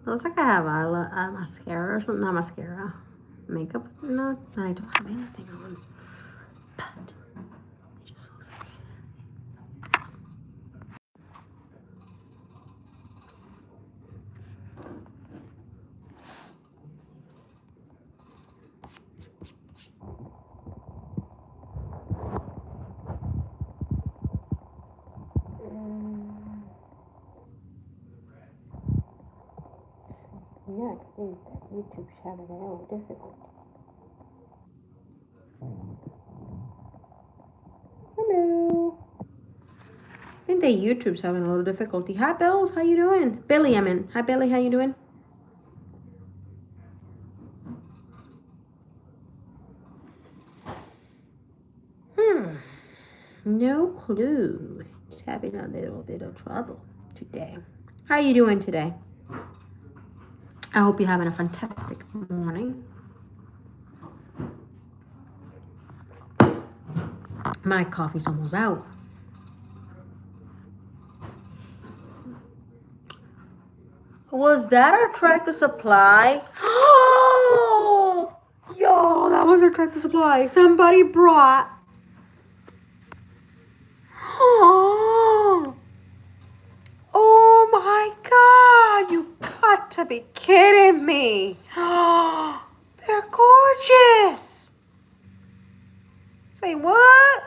Looks like I have a mascara or something. Not mascara. Makeup. No, I don't have anything on. But it just looks like it. Yeah, I think that YouTube's having a little difficulty. Hello. I think the YouTube's having a little difficulty. Hi, Bills. How you doing? Billy, I mean. Hi, Billy. How you doing? No clue. Just having a little bit of trouble today. How you doing today? I hope you're having a fantastic morning. My coffee's almost out. Was that our Tractor Supply? Oh, yo, that was our Tractor Supply. Somebody brought. Oh my God! You got to be kidding me! They're gorgeous. Say what?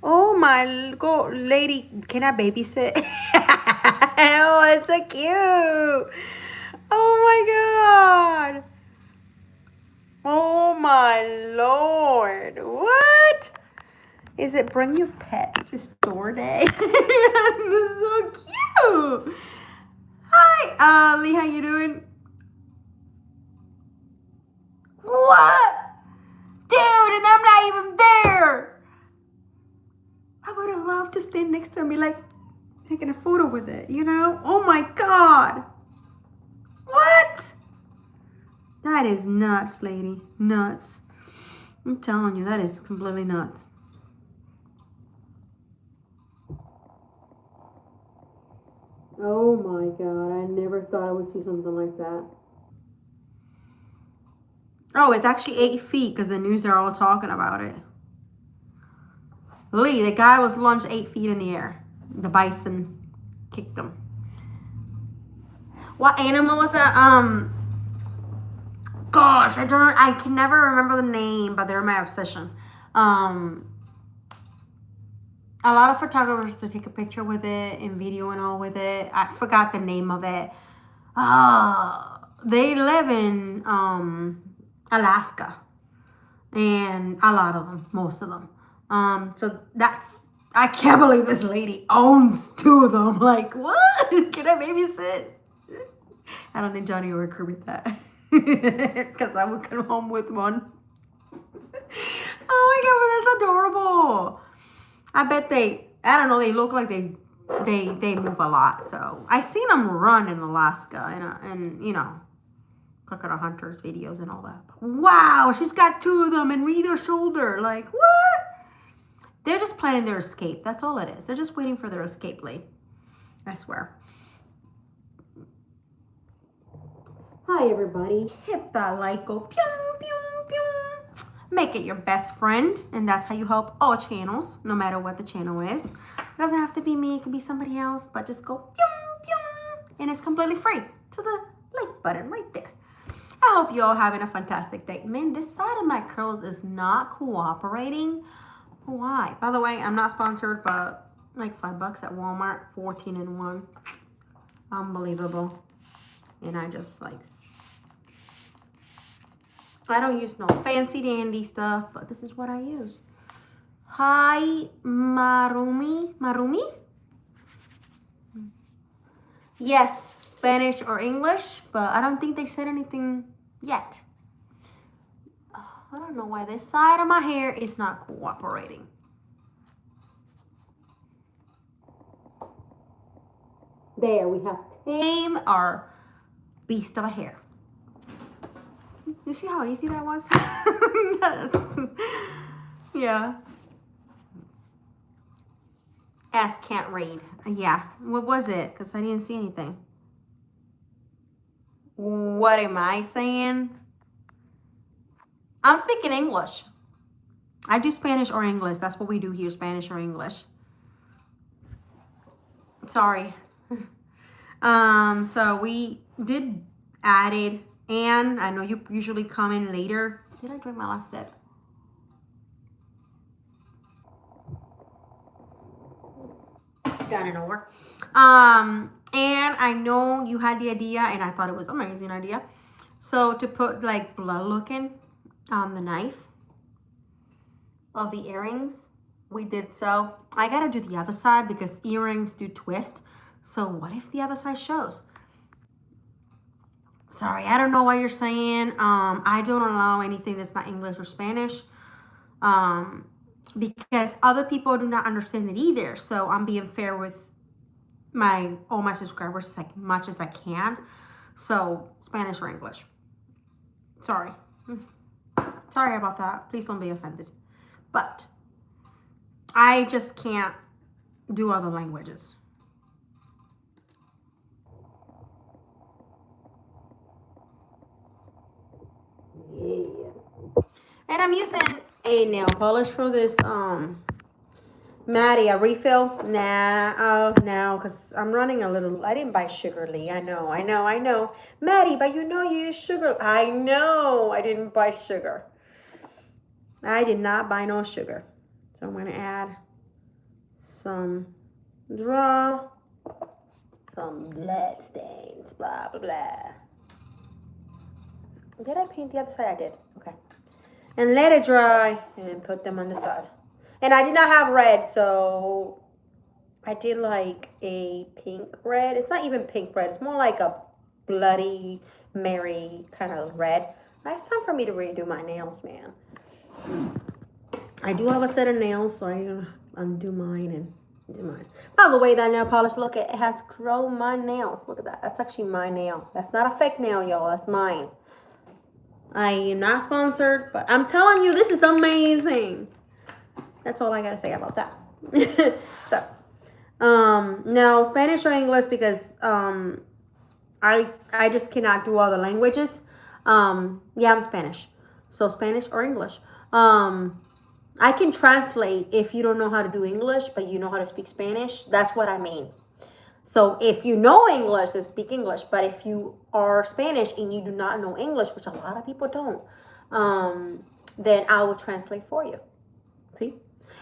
Oh my God, lady, can I babysit? Oh, it's so cute. Oh my God. Oh my Lord. What? Is it bring your pet to store day? This is so cute. Hi, Lee, how you doing? What? Dude, and I'm not even there. I would have loved to stand next to me, like, taking a photo with it, you know? Oh my God. What? That is nuts, lady. Nuts. I'm telling you, that is completely nuts. Oh my God, I never thought I would see something like that. Oh, it's actually 8 feet because the news are all talking about it. Lee, the guy was launched 8 feet in the air. The bison kicked him. What animal was that? Gosh, I can never remember the name, but they're my obsession. A lot of photographers to take a picture with it and video and all with it. I forgot the name of it. They live in Alaska, and a lot of them, most of them. So I can't believe this lady owns 2 of them. Like, what? Can I babysit? I don't think Johnny would agree with that, because I would come home with one. Oh my God, but that's adorable. I bet I don't know, they look like they move a lot. So I seen them run in Alaska and you know, crocodile hunters videos and all that. Wow, she's got 2 of them and either shoulder. Like, what? They're just planning their escape. That's all it is. They're just waiting for their escape lane. I swear. Hi, everybody. Hit that like, go pew, pew, pew. Make it your best friend, and that's how you help all channels, no matter what the channel is. It doesn't have to be me. It could be somebody else, but just go pew, pew, and it's completely free to the like button right there. I hope you all having a fantastic day. Man, this side of my curls is not cooperating. Why? By the way, I'm not sponsored, but like $5 at Walmart, 14 in 1. Unbelievable. And I just like, I don't use no fancy dandy stuff, but this is what I use. Hi, Marumi. Marumi? Yes, Spanish or English, but I don't think they said anything yet. I don't know why this side of my hair is not cooperating. There, we have tame our beast of a hair. You see how easy that was? Yes. Yeah. S can't read. Yeah. What was it? Because I didn't see anything. What am I saying? I'm speaking English. I do Spanish or English. That's what we do here, Spanish or English. Sorry. So we did added, and I know you usually come in later. Did I drink my last sip? Done and over. And I know you had the idea, and I thought it was an amazing idea. So to put like blood looking on the knife of the earrings, we did so. I gotta do the other side because earrings do twist. So what if the other side shows? Sorry, I don't know what you're saying. I don't allow anything that's not English or Spanish. Because other people do not understand it either. So I'm being fair with all my subscribers as much as I can. So Spanish or English. Sorry. Sorry about that. Please don't be offended. But I just can't do other languages. Yeah. And I'm using a nail polish for this Maddy, a refill. No, because I'm running a little. I didn't buy Sugar Lee. I know. Maddy, but you use sugar. I know. I didn't buy sugar. I did not buy no sugar. So I'm going to add some draw, some blood stains, blah, blah, blah. Did I paint the other side? I did. Okay. And let it dry and put them on the side. And I did not have red, so I did like a pink red. It's not even pink red. It's more like a Bloody Mary kind of red. It's time for me to redo my nails, man. I do have a set of nails, so I'm going to undo mine and do mine. By the way, that nail polish, look, it has grown my nails. Look at that. That's actually my nail. That's not a fake nail, y'all. That's mine. I am not sponsored, but I'm telling you, this is amazing. That's all I gotta say about that. So, no, Spanish or English because I just cannot do other languages. Yeah, I'm Spanish, so Spanish or English. I can translate if you don't know how to do English, but you know how to speak Spanish. That's what I mean. So if you know English, then speak English. But if you are Spanish and you do not know English, which a lot of people don't, then I will translate for you. See?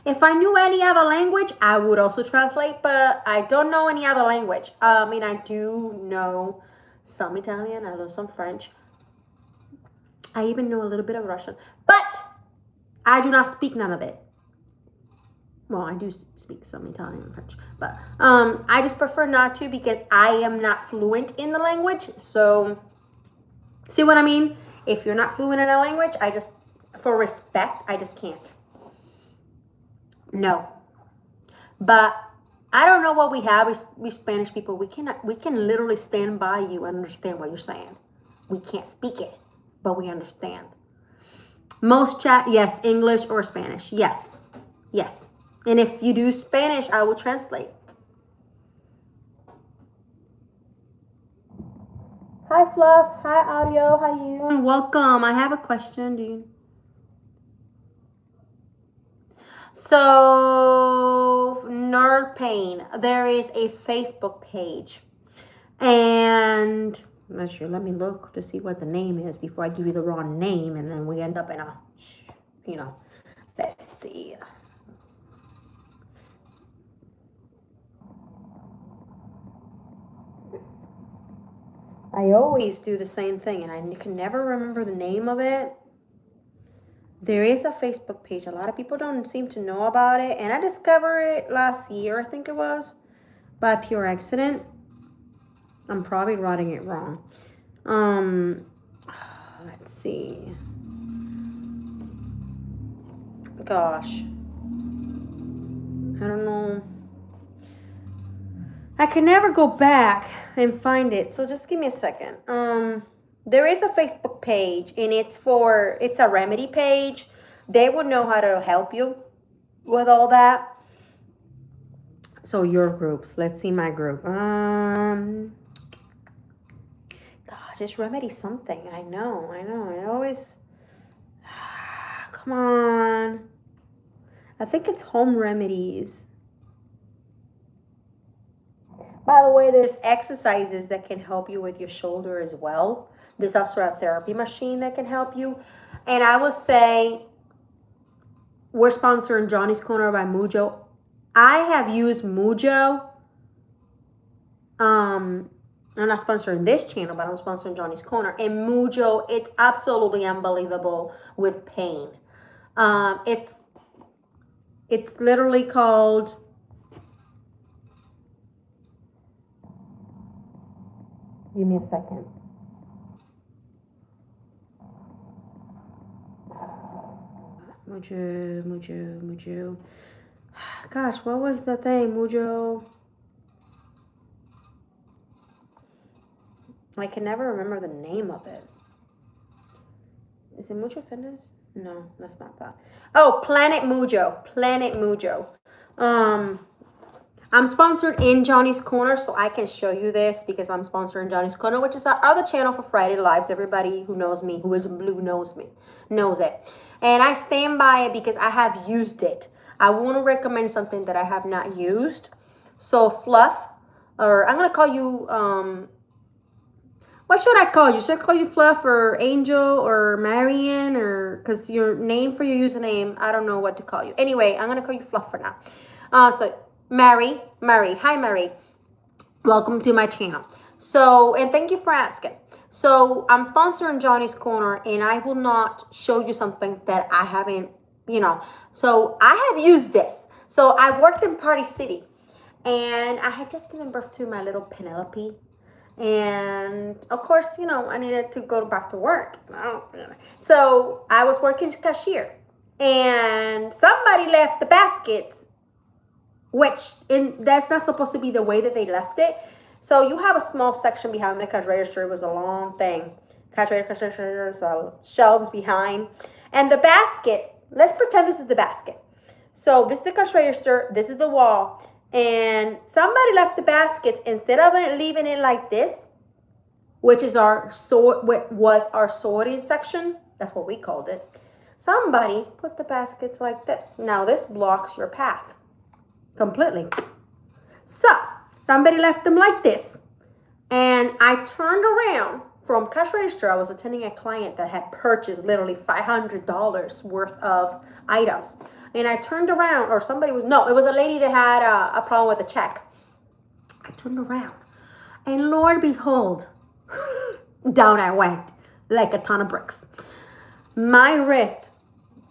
If I knew any other language, I would also translate, but I don't know any other language. I mean, I do know some Italian. I know some French. I even know a little bit of Russian. But I do not speak none of it. Well, I do speak some Italian and French, but I just prefer not to because I am not fluent in the language. So, see what I mean? If you're not fluent in a language, for respect, I just can't. No. But I don't know what we have. We Spanish people, we can literally stand by you and understand what you're saying. We can't speak it, but we understand. Most chat, yes, English or Spanish. Yes. And if you do Spanish, I will translate. Hi, Fluff. Hi, Audio. How are you? And welcome. I have a question, dude. So, Nerd Pain, there is a Facebook page. And I'm not sure. Let me look to see what the name is before I give you the wrong name. And then we end up in a, let's see. I always do the same thing, and I can never remember the name of it. There is a Facebook page. A lot of people don't seem to know about it, and I discovered it last year, I think it was, by pure accident. I'm probably writing it wrong. Let's see. Gosh. I don't know. I can never go back and find it, so just give me a second. There is a Facebook page, and it's a remedy page. They would know how to help you with all that. So your groups, let's see my group. Gosh, this remedy something. I know. I always, come on. I think it's home remedies. By the way, there's exercises that can help you with your shoulder as well. There's also a therapy machine that can help you. And I would say we're sponsoring Johnny's Corner by Mujo. I have used Mujo. I'm not sponsoring this channel, but I'm sponsoring Johnny's Corner. And Mujo, it's absolutely unbelievable with pain. It's literally called... Give me a second. Mujo. Gosh, what was the thing? Mujo. I can never remember the name of it. Is it Mujo Fitness? No, that's not that. Oh, Planet Mujo. Planet Mujo. I'm sponsored in Johnny's Corner, so I can show you this because I'm sponsored in Johnny's Corner, which is our other channel for Friday Lives. Everybody who knows me, who is blue, knows it. And I stand by it because I have used it. I want to recommend something that I have not used. So Fluff, or I'm going to call you, what should I call you? Should I call you Fluff or Angel or Marian? Or because your name for your username, I don't know what to call you. Anyway, I'm going to call you Fluff for now. So Mary. Hi, Mary. Welcome to my channel. So, and thank you for asking. So, I'm sponsoring Johnny's Corner, and I will not show you something that I haven't, So, I have used this. So, I worked in Party City, and I had just given birth to my little Penelope. And, of course, I needed to go back to work. So, I was working as cashier, and somebody left the baskets, that's not supposed to be the way that they left it. So you have a small section behind the cash register. It was a long thing. Cash register, shelves behind. And the basket, let's pretend this is the basket. So this is the cash register. This is the wall. And somebody left the baskets instead of leaving it like this, which is what was our sorting section. That's what we called it. Somebody put the baskets like this. Now this blocks your path completely. So somebody left them like this, and I turned around from cash register. I was attending a client that had purchased literally $500 worth of items, and I turned around, or it was a lady that had a problem with a check. I turned around, and Lord behold, down I went like a ton of bricks. My wrist,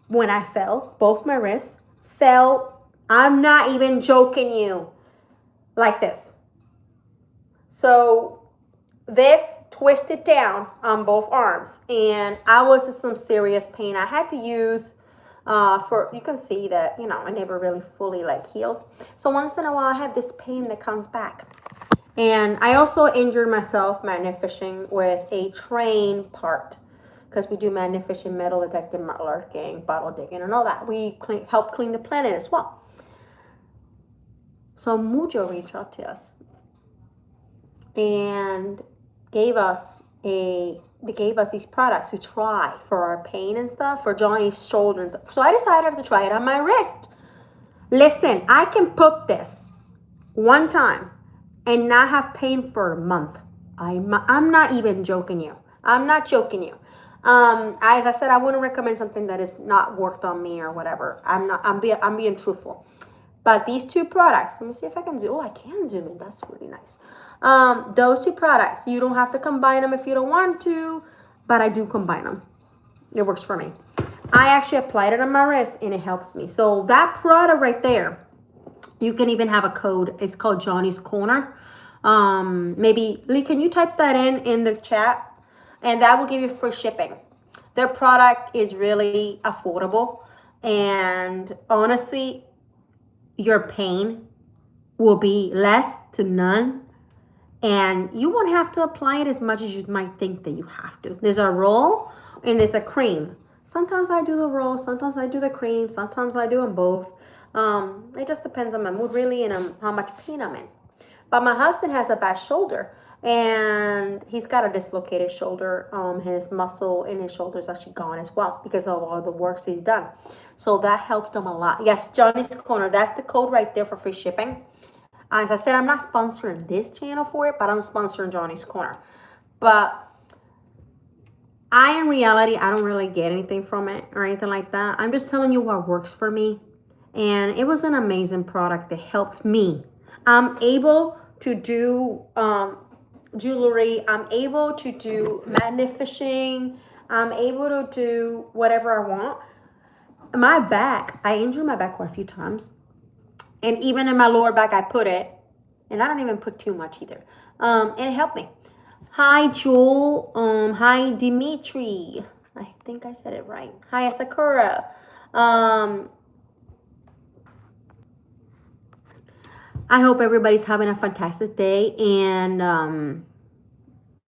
when I fell, both my wrists fell. I'm not even joking you. Like this. So this twisted down on both arms, and I was in some serious pain. I had to use you can see that, I never really fully healed. So once in a while I have this pain that comes back. And I also injured myself magnet fishing with a train part, because we do magnet fishing, metal detecting, lurking, bottle digging, and all that. We help clean the planet as well. So Mujo reached out to us and gave us these products to try for our pain and stuff, for Johnny's shoulder and stuff. So I decided to try it on my wrist. Listen, I can put this one time and not have pain for a month. I'm not even joking you. I'm not joking you. As I said, I wouldn't recommend something that is not worked on me or whatever. I'm being truthful. But these two products, let me see if I can zoom. Oh, I can zoom in. That's really nice. Those two products, you don't have to combine them if you don't want to, but I do combine them. It works for me. I actually applied it on my wrist, and it helps me. So that product right there, you can even have a code. It's called Johnny's Corner. Maybe, Lee, can you type that in the chat? And that will give you free shipping. Their product is really affordable. And honestly, your pain will be less to none, and you won't have to apply it as much as you might think that you have to. There's a roll and there's a cream. Sometimes I do the roll, sometimes I do the cream, sometimes I do them both. It just depends on my mood really, and how much pain I'm in. But my husband has a bad shoulder, and he's got a dislocated shoulder. His muscle in his shoulder is actually gone as well because of all the work he's done. So that helped him a lot. Yes, Johnny's Corner. That's the code right there for free shipping. As I said, I'm not sponsoring this channel for it, but I'm sponsoring Johnny's Corner. But in reality, I don't really get anything from it or anything like that. I'm just telling you what works for me. And it was an amazing product that helped me. I'm able to do jewelry. I'm able to do Maddy fishing. I'm able to do whatever I want. My back, I injured my back quite a few times. And even in my lower back, I put it. And I don't even put too much either. And it helped me. Hi, Joel. Hi, Dimitri. I think I said it right. Hi, Sakura. I hope everybody's having a fantastic day. And,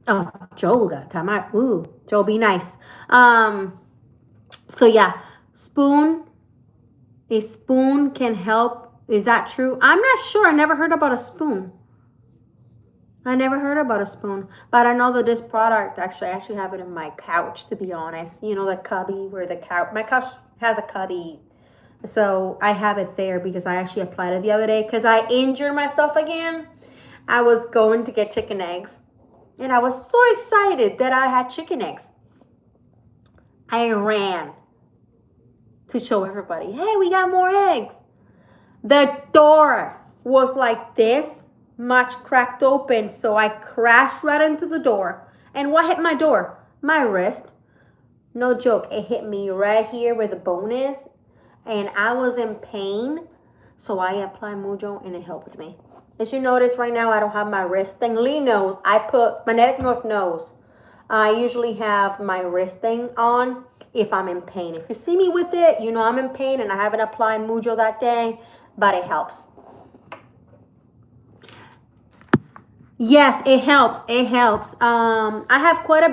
oh, Joel got time out. Ooh, Joel, be nice. So, yeah, a spoon can help. Is that true? I'm not sure. I never heard about a spoon. I never heard about a spoon, but I know that this product, I actually have it in my couch, to be honest. You know, the cubby where the couch, my couch has a cubby. So I have it there because I actually applied it the other day because I injured myself again. I was going to get chicken eggs and I was so excited that I had chicken eggs. I ran to show everybody, hey, we got more eggs. The door was like this. Much cracked open, so I crashed right into the door. And what hit my door? My wrist. No joke, it hit me right here where the bone is, and I was in pain. So I applied Mujo and it helped me. As you notice right now, I don't have my wrist thing. Lee knows. I put Magnetic North knows. I usually have my wrist thing on if I'm in pain. If you see me with it, you know I'm in pain and I haven't applied Mujo that day, but it helps. Yes, it helps. It helps. I have quite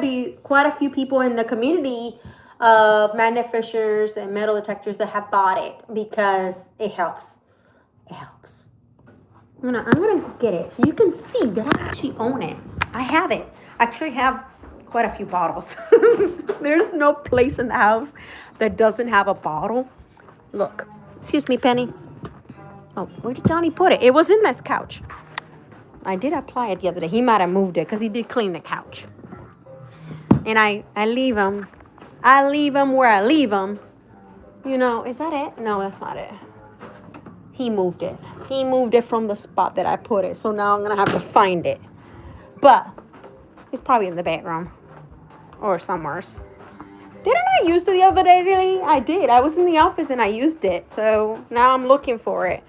a few people in the community of magnet fishers and metal detectors that have bought it because it helps. It helps. I'm gonna go get it so you can see that I actually own it. I have it. I actually have quite a few bottles. There's no place in the house that doesn't have a bottle. Look. Excuse me, Penny. Oh, where did Johnny put it? It was in this couch. I did apply it the other day. He might have moved it because he did clean the couch. And I leave him. I leave him where I leave him. You know, is that it? No, that's not it. He moved it. He moved it from the spot that I put it. So now I'm going to have to find it. But it's probably in the bedroom or somewhere. Didn't I use it the other day, really? I did. I was in the office and I used it. So now I'm looking for it.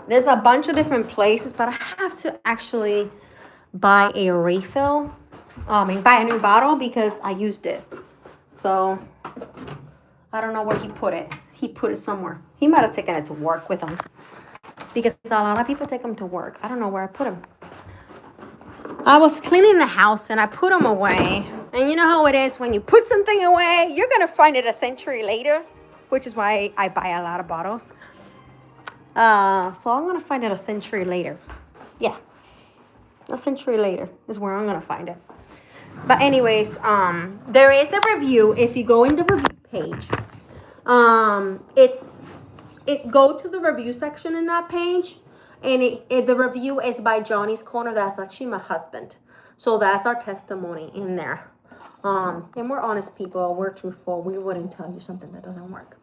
There's a bunch of different places, but I have to actually buy a refill. Buy a new bottle because I used it. So I don't know where he put it. He put it somewhere. He might have taken it to work with him because a lot of people take them to work. I don't know where I put them. I was cleaning the house and I put them away. And you know how it is when you put something away, you're going to find it a century later, which is why I buy a lot of bottles. So I'm going to find it a century later. Yeah. A century later is where I'm going to find it. But anyways, there is a review. If you go in the review page, go to the review section in that page. And the review is by Johnny's Corner. That's actually my husband. So that's our testimony in there. And we're honest people. We're truthful. We wouldn't tell you something that doesn't work.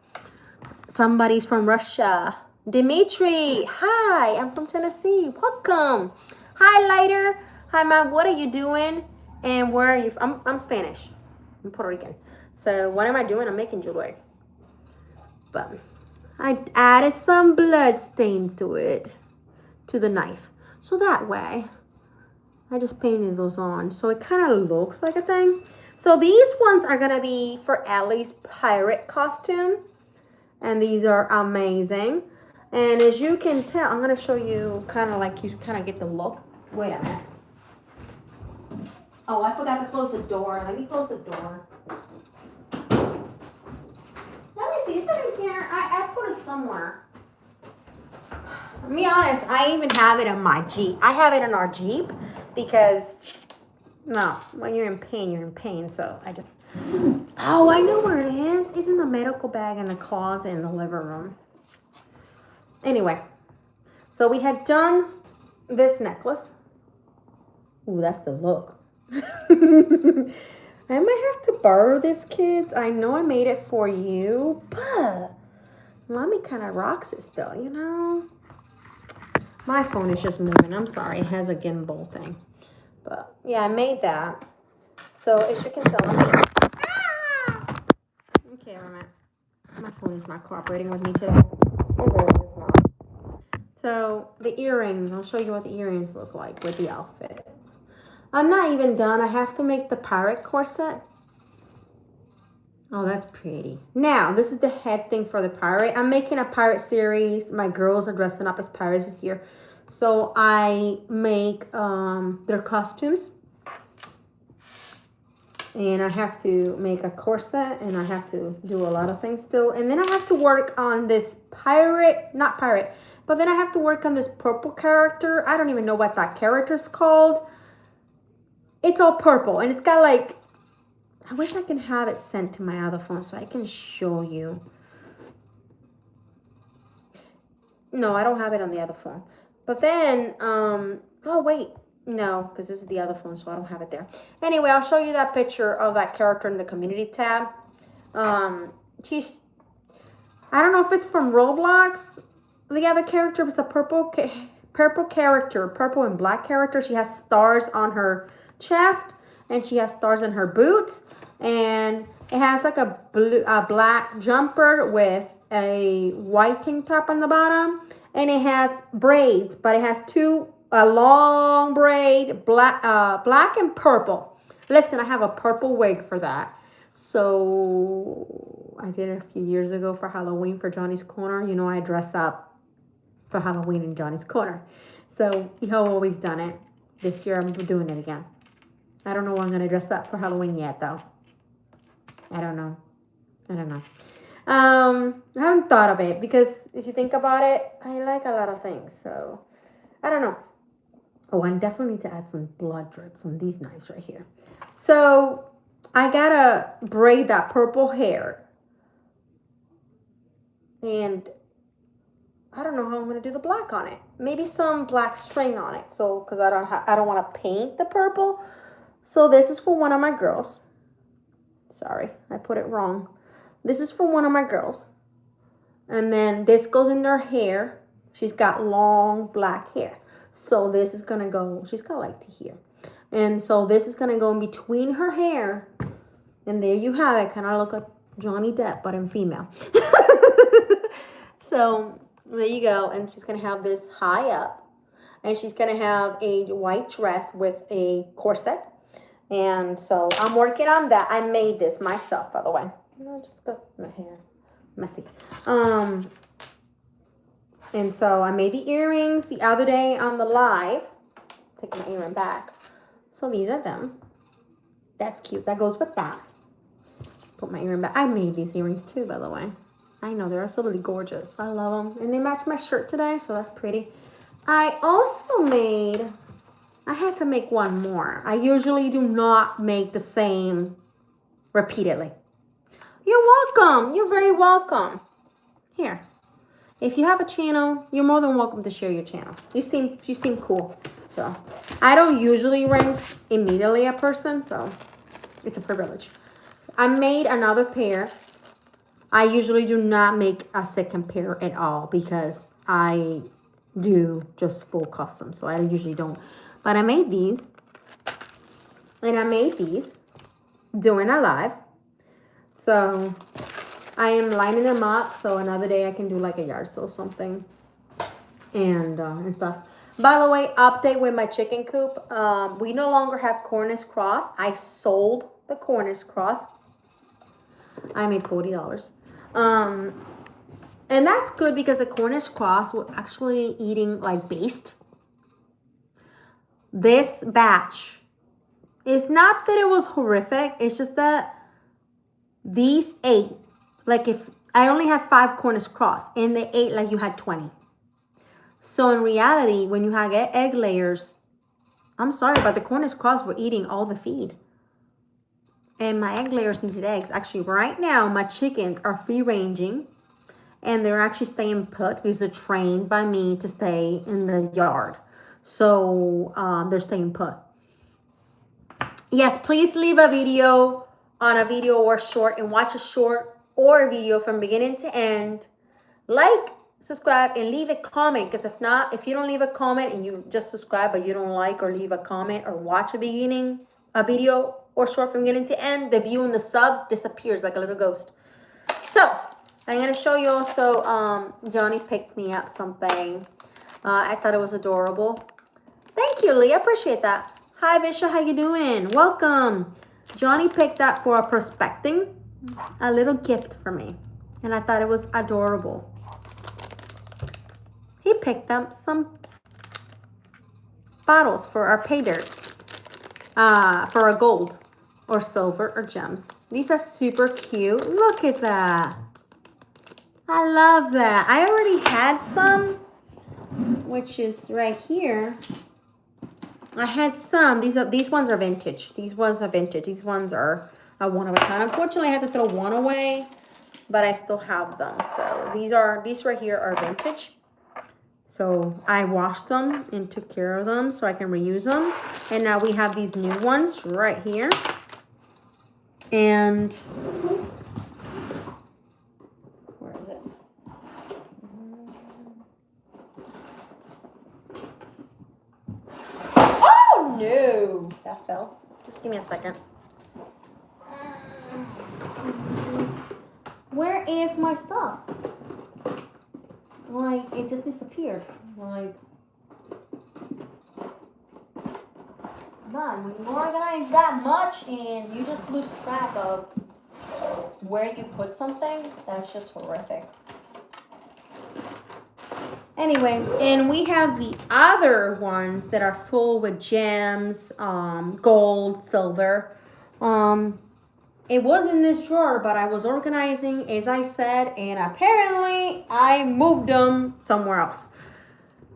Somebody's from Russia. Dimitri, hi, I'm from Tennessee. Welcome. Hi, Lighter. Hi, Mom. What are you doing? And where are you from? I'm Spanish. I'm Puerto Rican. So what am I doing? I'm making jewelry. But I added some blood stains to it, to the knife. So that way, I just painted those on. So it kind of looks like a thing. So these ones are going to be for Ellie's pirate costume. And these are amazing. And as you can tell, I'm going to show you kind of get the look. Wait a minute. Oh, I forgot to close the door. Let me close the door. Let me see. Is it in here? I put it somewhere. To be honest, I even have it in my Jeep. I have it in our Jeep because, no, when you're in pain, you're in pain. So I just, oh, I know where it is. It's in the medical bag in the closet in the living room. Anyway, so we had done this necklace. Ooh, that's the look. I might have to borrow this, kids. I know I made it for you, but mommy kind of rocks it still, you know? My phone is just moving. I'm sorry. It has a gimbal thing. But, yeah, I made that. So, as you can tell, okay, where am I? My phone is not cooperating with me today. It really is not. So, the earrings. I'll show you what the earrings look like with the outfit. I'm not even done. I have to make the pirate corset. Oh, that's pretty. Now, this is the head thing for the pirate. I'm making a pirate series. My girls are dressing up as pirates this year. So I make their costumes. And I have to make a corset. And I have to do a lot of things still. And then I have to work on this not pirate. But then I have to work on this purple character. I don't even know what that character is called. It's all purple. And it's got like... I wish I can have it sent to my other phone so I can show you. No, I don't have it on the other phone. But then, oh wait, no, because this is the other phone, so I don't have it there. Anyway, I'll show you that picture of that character in the community tab. She's, I don't know if it's from Roblox. The other character was a purple character, purple and black character. She has stars on her chest. And she has stars in her boots. And it has like a black jumper with a white tank top on the bottom. And it has braids, but it has a long braid, black and purple. Listen, I have a purple wig for that. So I did it a few years ago for Halloween for Johnny's Corner. You know, I dress up for Halloween in Johnny's Corner. So you have always done it. This year I'm doing it again. I don't know what I'm going to dress up for Halloween yet, though. I don't know. I haven't thought of it because if you think about it, I like a lot of things. So, I don't know. Oh, I definitely need to add some blood drips on these knives right here. So, I got to braid that purple hair. And I don't know how I'm going to do the black on it. Maybe some black string on it. So, because I don't want to paint the purple. So this is for one of my girls. Sorry, I put it wrong. This is for one of my girls. And then this goes in her hair. She's got long black hair. So this is going to go, she's got like to here. And so this is going to go in between her hair. And there you have it. Kind of look like Johnny Depp, but in female. So there you go. And she's going to have this high up. And she's going to have a white dress with a corset. And so I'm working on that. I made this myself, by the way. I just got my hair messy. And so I made the earrings the other day on the live. Take my earring back. So these are them. That's cute. That goes with that. Put my earring back. I made these earrings too, by the way. I know, they're absolutely gorgeous. I love them. And they match my shirt today, so that's pretty. I also made... I had to make one more. I usually do not make the same repeatedly. You're welcome. You're very welcome. Here. If you have a channel, you're more than welcome to share your channel. You seem cool. So, I don't usually rinse immediately a person, so it's a privilege. I made another pair. I usually do not make a second pair at all because I do just full custom. So, I usually don't. But I made these, and I made these during a live. So I am lining them up, so another day I can do like a yard sale or something and stuff. By the way, update with my chicken coop. We no longer have Cornish cross. I sold the Cornish cross. I made $40. And that's good because the Cornish cross was actually eating like based. This batch, it's not that it was horrific. It's just that these ate, like if I only had 5 Cornish cross and they ate like you had 20. So in reality, when you have egg layers, I'm sorry, but the Cornish crows were eating all the feed. And my egg layers needed eggs. Actually, right now, my chickens are free ranging. And they're actually staying put because they're trained by me to stay in the yard. So they're staying put. Yes, please leave a video on a video or short and watch a short or a video from beginning to end. Like, subscribe, and leave a comment. Because if not, if you don't leave a comment and you just subscribe but you don't like or leave a comment or watch a video or short from beginning to end, the view and the sub disappears like a little ghost. So I'm going to show you also, Johnny picked me up something. I thought it was adorable. Thank you, Lee. I appreciate that. Hi, Visha. How you doing? Welcome. Johnny picked up for a prospecting a little gift for me. And I thought it was adorable. He picked up some bottles for our pay dirt. For our gold or silver or gems. These are super cute. Look at that. I love that. I already had some, which is right here. I had some. These ones are vintage. These ones are vintage. These ones are a one of a kind. Unfortunately, I had to throw one away, but I still have them. So these right here are vintage. So I washed them and took care of them so I can reuse them. And now we have these new ones right here. And where is it? Oh no! That fell. Just give me a second. Where is my stuff? Like, it just disappeared. Like, man, when you organize that much and you just lose track of where you put something, that's just horrific. Anyway, and we have the other ones that are full with gems, gold, silver. It was in this drawer, but I was organizing, as I said, and apparently I moved them somewhere else.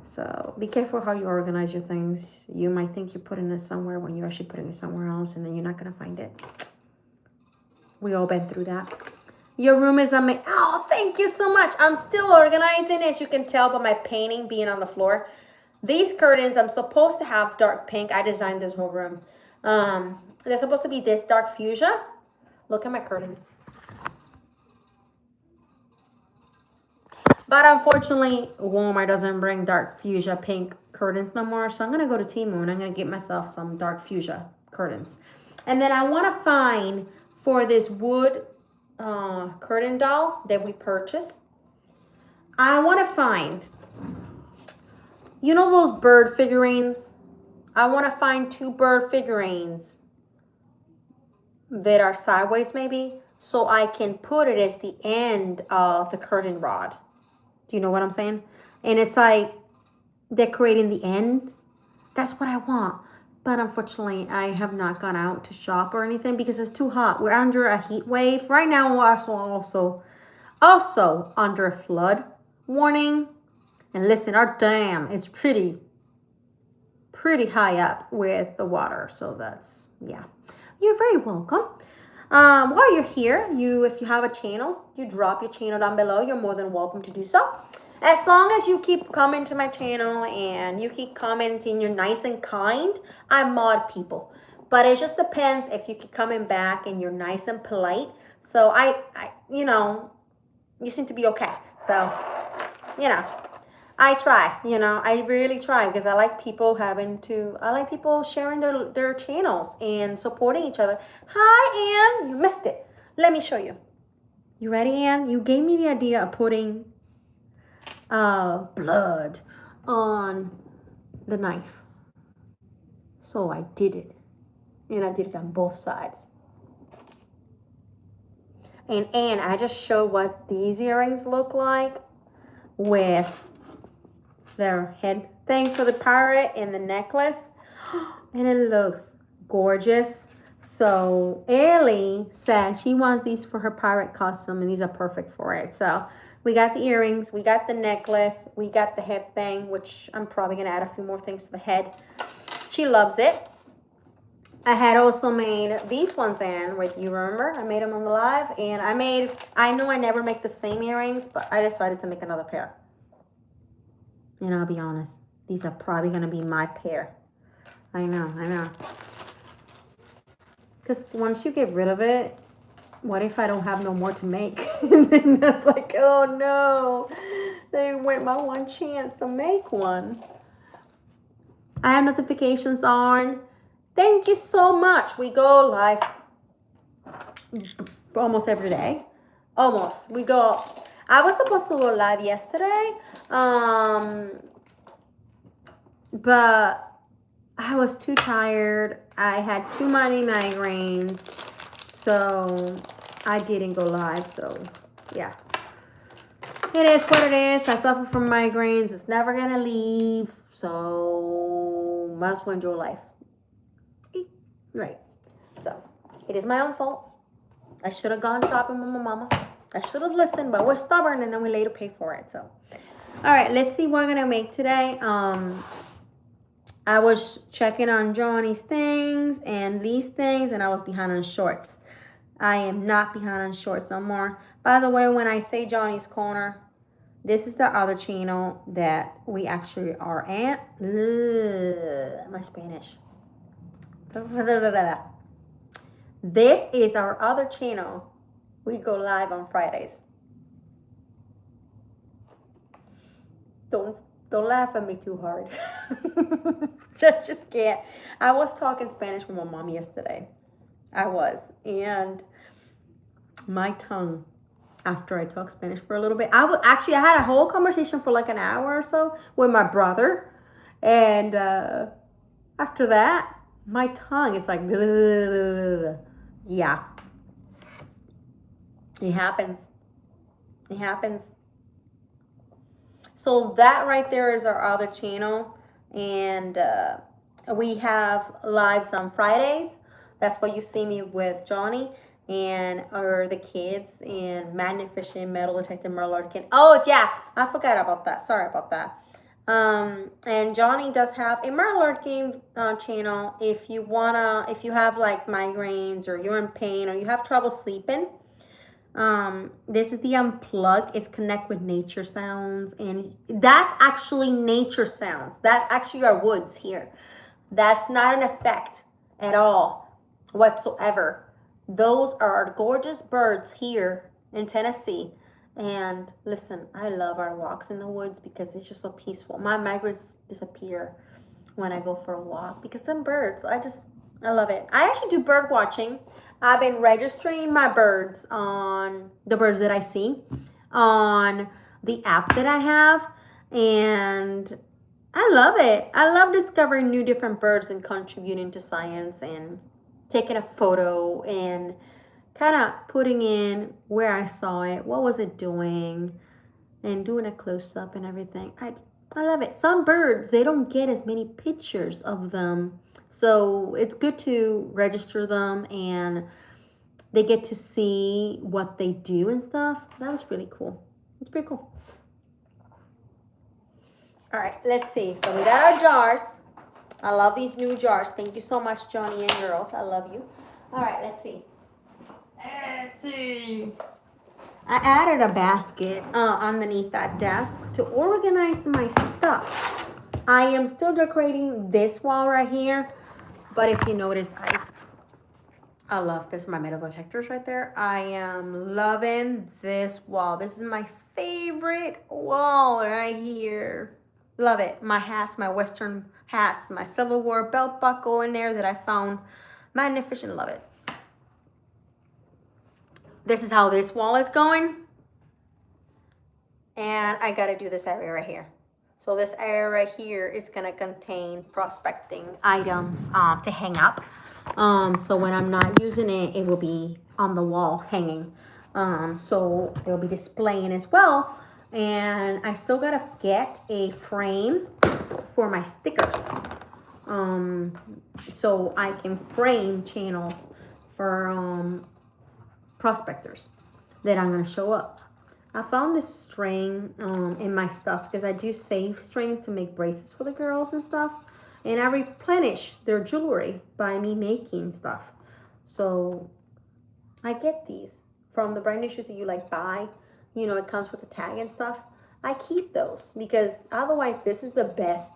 So be careful how you organize your things. You might think you're putting it somewhere when you're actually putting it somewhere else, and then you're not going to find it. We all been through that. Your room is amazing. Oh, thank you so much. I'm still organizing, as you can tell by my painting being on the floor. These curtains, I'm supposed to have dark pink. I designed this whole room. They're supposed to be this dark fuchsia. Look at my curtains. But unfortunately, Walmart doesn't bring dark fuchsia pink curtains no more. So I'm going to go to Temu and I'm going to get myself some dark fuchsia curtains. And then I want to find for this wood curtain doll that we purchased. I want to find, you know those bird figurines? I want to find 2 bird figurines that are sideways maybe, so I can put it as the end of the curtain rod. Do you know what I'm saying? And it's like decorating the ends. That's what I want. But unfortunately, I have not gone out to shop or anything because it's too hot. We're under a heat wave. Right now, we're also under a flood warning. And listen, our dam is pretty high up with the water. So that's, yeah. You're very welcome. While you're here, if you have a channel, you drop your channel down below. You're more than welcome to do so. As long as you keep coming to my channel and you keep commenting, you're nice and kind, I mod people. But it just depends if you keep coming back and you're nice and polite. So I you seem to be okay. So, I try, I really try because I like people sharing their channels and supporting each other. Hi, Ann. You missed it. Let me show you. You ready, Ann? You gave me the idea of putting blood on the knife. So I did it. And I did it on both sides. And Ann, I just showed what these earrings look like with their head thing for the pirate and the necklace. And it looks gorgeous. So Ellie said she wants these for her pirate costume and these are perfect for it. So We got the earrings, we got the necklace, we got the head thing, which I'm probably gonna add a few more things to the head. She loves it. I had also made these ones in with you, remember? I made them on the live, and I know I never make the same earrings, but I decided to make another pair. And I'll be honest, these are probably gonna be my pair. I know. Because once you get rid of it, what if I don't have no more to make? And then that's like, oh no, they went my one chance to make one. I have notifications on. Thank you so much. We go live almost every day. Almost. We go. I was supposed to go live yesterday. But I was too tired. I had too many migraines. So I didn't go live. So yeah. It is what it is. I suffer from migraines. It's never going to leave. So must well enjoy life. Right. So it is my own fault. I should have gone shopping with my mama. I should have listened, but we're stubborn and then we later pay for it. So, all right, let's see what I'm going to make today. I was checking on Johnny's things and these things, and I was behind on shorts. I am not behind on shorts no more. By the way, when I say Johnny's Corner, this is the other channel that we actually are at. Ugh, my Spanish. This is our other channel. We go live on Fridays. Don't laugh at me too hard. Just can't. I was talking Spanish with my mom yesterday. I was. And my tongue, after I talked Spanish for a little bit, I had a whole conversation for like an hour or so with my brother. And after that, my tongue is like, blah, blah, blah, blah. Yeah. It happens. It happens. So that right there is our other channel. And we have lives on Fridays. That's what you see me with Johnny and or the kids and Maddy Fishing, Metal Detective, Merlarkin. Oh yeah, I forgot about that. Sorry about that. And Johnny does have a Merlarkin channel. If you have like migraines or you're in pain or you have trouble sleeping, this is the unplug. It's connect with nature sounds, and that's actually nature sounds. That's actually our woods here. That's not an effect at all whatsoever. Those are our gorgeous birds here in Tennessee. And listen, I love our walks in the woods because it's just so peaceful. My migraines disappear when I go for a walk because them birds, I love it. I actually do bird watching. I've been registering my birds on the birds that I see on the app that I have. And I love it. I love discovering new different birds and contributing to science and taking a photo and kind of putting in where I saw it, what was it doing, and doing a close-up and everything. I love it. Some birds, they don't get as many pictures of them. So it's good to register them and they get to see what they do and stuff. That was really cool. It's pretty cool. All right, let's see. So we got our jars. I love these new jars. Thank you so much, Johnny and girls. I love you. All right, let's see. Let's see. I added a basket underneath that desk to organize my stuff. I am still decorating this wall right here. But if you notice, I love this. My metal detectors right there. I am loving this wall. This is my favorite wall right here. Love it. My hats, my Western hats, my silverware belt buckle in there that I found. Magnificent. Love it. This is how this wall is going. And I got to do this area right here. So this area right here is going to contain prospecting items to hang up. So when I'm not using it, it will be on the wall hanging. So they'll be displaying as well. And I still got to get a frame for my stickers. So I can frame channels for prospectors that I'm going to show up. I found this string in my stuff because I do save strings to make bracelets for the girls and stuff. And I replenish their jewelry by me making stuff. So I get these from the brand new shoes that you like buy. You know, it comes with a tag and stuff. I keep those because otherwise this is the best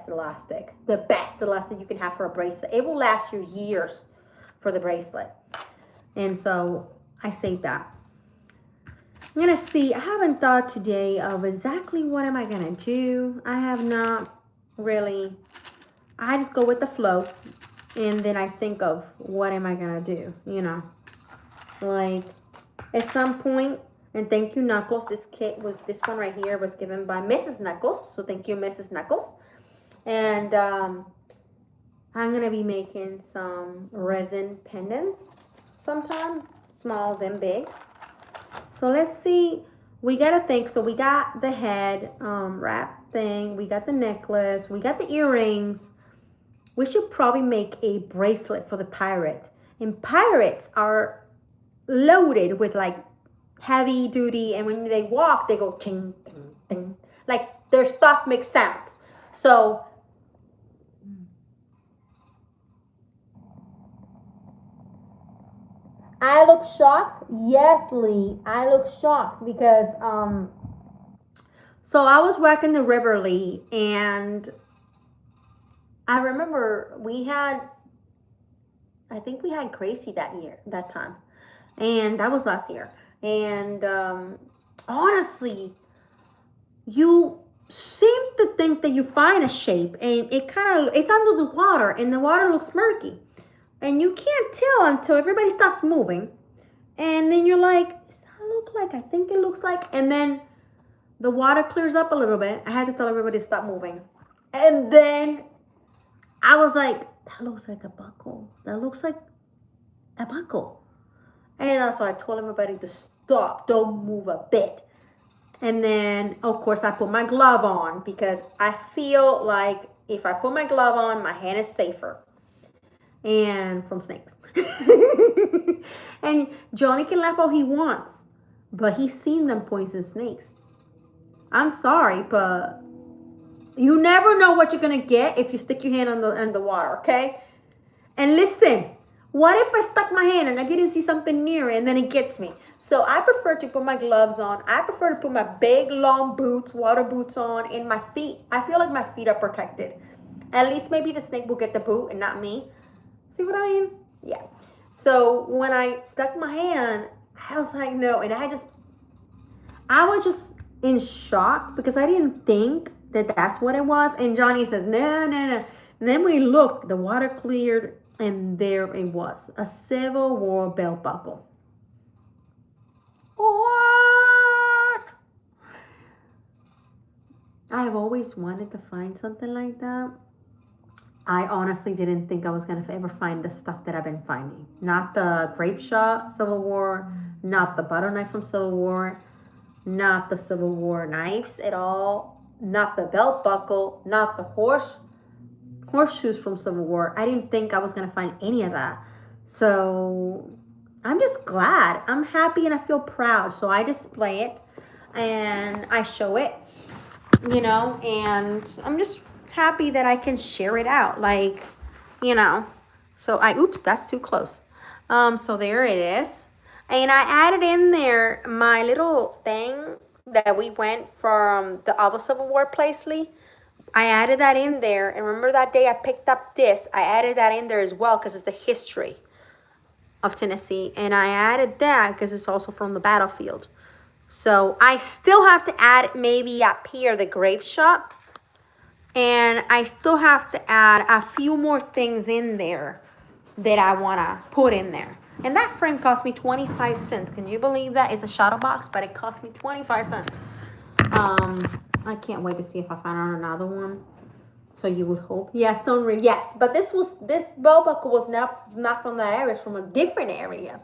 elastic. The best elastic you can have for a bracelet. It will last you years for the bracelet. And so I save that. I'm gonna see, I haven't thought today of exactly what am I gonna do. I have not really, I just go with the flow and then I think of what am I gonna do, you know. Like at some point, and thank you Knuckles, this one right here was given by Mrs. Knuckles. So thank you Mrs. Knuckles. And I'm gonna be making some resin pendants sometime, smalls and bigs. So let's see, we gotta think. So we got the head wrap thing, we got the necklace, we got the earrings. We should probably make a bracelet for the pirate. And pirates are loaded with like heavy duty, and when they walk, they go ting, ting, ting. Like their stuff makes sounds. So I look shocked. Yes, Lee, I look shocked because so I was working the river, Lee, and I remember I think we had Gracie that time, and that was last year. And honestly, you seem to think that you find a shape, and it's under the water, and the water looks murky. And you can't tell until everybody stops moving. And then you're like, does that look like? I think it looks like. And then the water clears up a little bit. I had to tell everybody to stop moving. And then I was like, that looks like a buckle. That looks like a buckle. And so I told everybody to stop. Don't move a bit. And then, of course, I put my glove on because I feel like if I put my glove on, my hand is safer. And from snakes. And Johnny can laugh all he wants, but he's seen them poison snakes. I'm sorry, but you never know what you're gonna get if you stick your hand in the water, okay? And listen, what if I stuck my hand and I didn't see something near it and then it gets me? So I prefer to put my gloves on. I prefer to put my big long boots, water boots on, and my feet. I feel like my feet are protected. At least maybe the snake will get the boot and not me. See what I mean? Yeah. So when I stuck my hand, I was like, no. And I was just in shock because I didn't think that that's what it was. And Johnny says, no, no, no. And then we looked, the water cleared, and there it was, a Civil War belt buckle. What? I've always wanted to find something like that. I honestly didn't think I was going to ever find the stuff that I've been finding. Not the grape shot Civil War, not the butter knife from Civil War, not the Civil War knives at all, not the belt buckle, not the horseshoes from Civil War. I didn't think I was going to find any of that. So I'm just glad. I'm happy and I feel proud. So I display it and I show it, you know, and I'm just happy that I can share it out, like, you know. So oops, that's too close. So there it is. And I added in there my little thing that we went from the other Civil War place, Lee. I added that in there. And remember that day I picked up this? I added that in there as well because it's the history of Tennessee. And I added that because it's also from the battlefield. So I still have to add maybe up here the grape shot. And I still have to add a few more things in there that I want to put in there. And that frame cost me 25 cents. Can you believe that? It's a shadow box, but it cost me 25 cents. I can't wait to see if I find another one. So you would hope. Yes, don't read. Yes, but this belt buckle was not from that area. It's from a different area.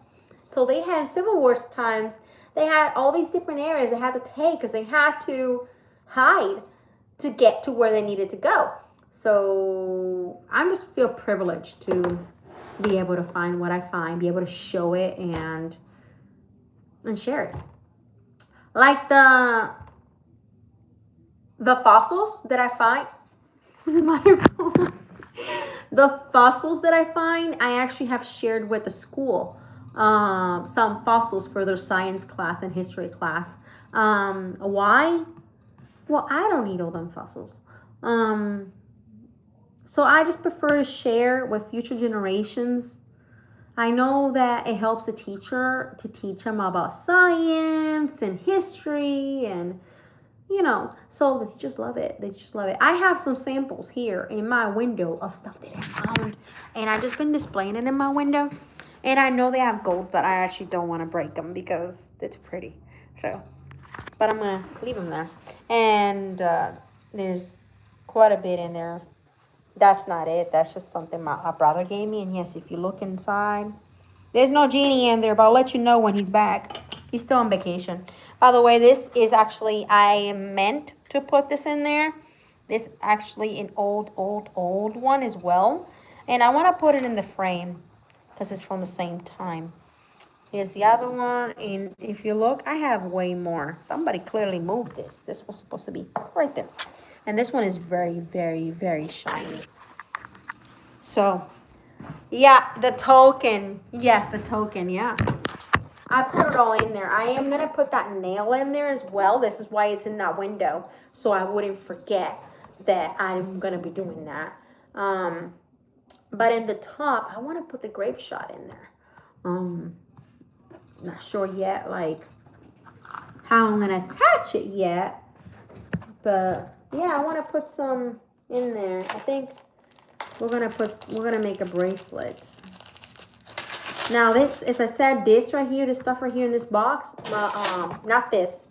So they had Civil War times. They had all these different areas they had to take because they had to hide to get to where they needed to go. So I just feel privileged to be able to find what I find, be able to show it and share it. Like the fossils that I find. My phone. The fossils that I find, I actually have shared with the school some fossils for their science class and history class. Why? Well, I don't need all them fossils. So I just prefer to share with future generations. I know that it helps the teacher to teach them about science and history and so the teachers love it. They just love it. I have some samples here in my window of stuff that I found, and I've just been displaying it in my window. And I know they have gold, but I actually don't want to break them because they're too pretty. So, but I'm gonna leave them there. And there's quite a bit in there. That's not it. That's just something my brother gave me. And yes, if you look inside, there's no genie in there, but I'll let you know when he's back. He's still on vacation. By the way, this is actually, I meant to put this in there. This is actually an old one as well. And I want to put it in the frame because it's from the same time. Here's the other one. And if you look, I have way more. Somebody clearly moved this. This was supposed to be right there. And this one is very, very, very shiny. So, yeah, the token. Yes, the token, yeah. I put it all in there. I am going to put that nail in there as well. This is why it's in that window. So I wouldn't forget that I'm going to be doing that. But in the top, I want to put the grape shot in there. Not sure yet, like, how I'm going to attach it yet. But, yeah, I want to put some in there. I think we're going to make a bracelet. Now this, as I said, this right here, this stuff right here in this box, not this,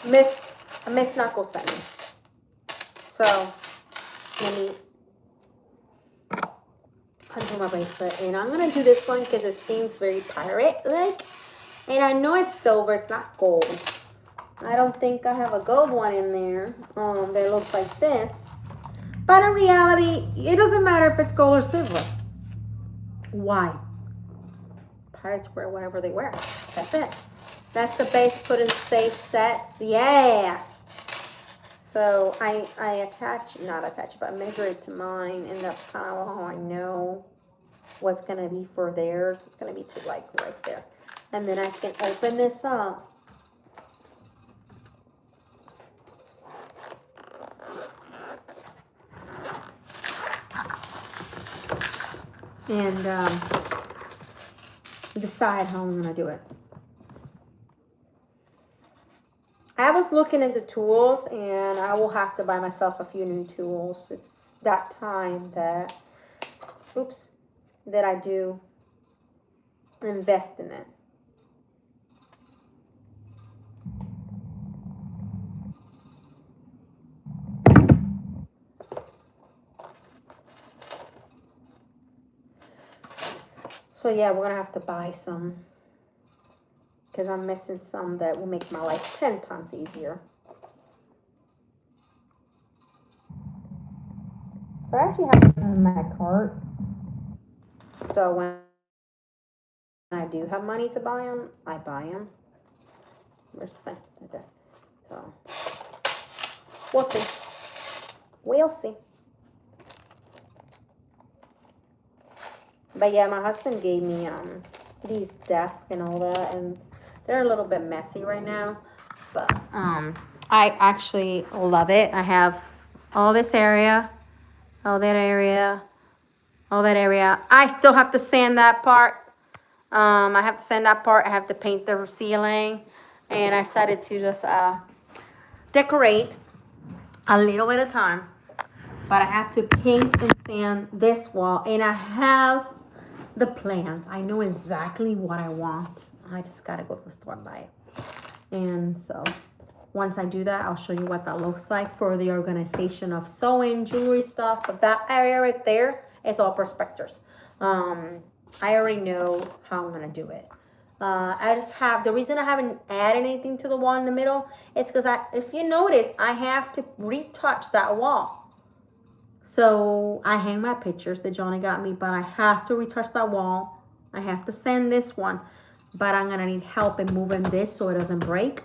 Miss Knuckles sent me. So, let me undo my bracelet. And I'm going to do this one because it seems very pirate-like. And I know it's silver, it's not gold. I don't think I have a gold one in there that looks like this. But in reality, it doesn't matter if it's gold or silver. Why? Pirates wear whatever they wear. That's it. That's the base put in safe sets. Yeah. So I not attach it, but measure it to mine, and that's kind of how I know what's going to be for theirs. It's going to be to like right there. And then I can open this up. And decide how I'm going to do it. I was looking into tools, and I will have to buy myself a few new tools. It's that time that, that I do invest in it. So yeah, we're going to have to buy some because I'm missing some that will make my life 10 times easier. So I actually have them in my cart. So when I do have money to buy them, I buy them. Where's the thing? Right there. So we'll see. We'll see. But yeah, my husband gave me these desks and all that, and they're a little bit messy right now. But I actually love it. I have all this area, all that area, all that area. I still have to sand that part. I have to sand that part. I have to paint the ceiling, and I decided to just decorate a little bit of time. But I have to paint and sand this wall, and I have the plans. I know exactly what I want. I just gotta go to the store and buy it. And so once I do that, I'll show you what that looks like for the organization of sewing, jewelry stuff. But that area right there is all prospectors. I already know how I'm gonna do it. I just have, the reason I haven't added anything to the wall in the middle is because if you notice, I have to retouch that wall. So I hang my pictures that Johnny got me, but I have to retouch that wall. I have to sand this one. but I'm gonna need help in moving this so it doesn't break,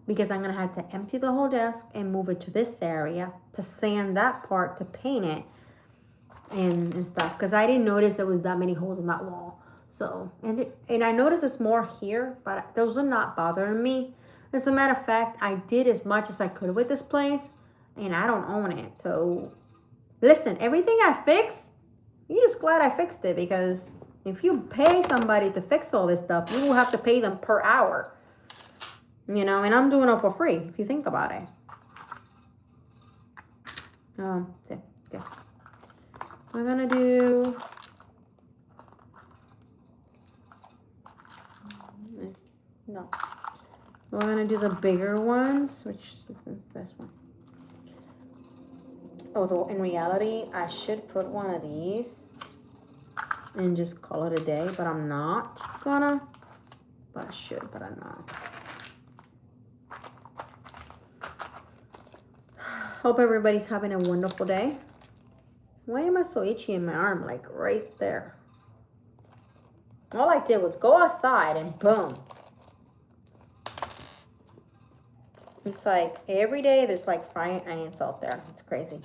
because I'm gonna have to empty the whole desk and move it to this area to sand that part, to paint it and stuff, because I didn't notice there was that many holes in that wall. So, and I noticed it's more here, but those are not bothering me. As a matter of fact, I did as much as I could with this place, and I don't own it. So listen, everything I fix, you're just glad I fixed it, because if you pay somebody to fix all this stuff, you will have to pay them per hour. You know, and I'm doing it for free, if you think about it. Okay. We're gonna do... No. We're gonna do the bigger ones, which is this one. Although in reality, I should put one of these and just call it a day, but I'm not gonna. But I should, but I'm not. Hope everybody's having a wonderful day. Why am I so itchy in my arm? Like right there. All I did was go outside and boom. It's like every day there's like frying ants out there. It's crazy.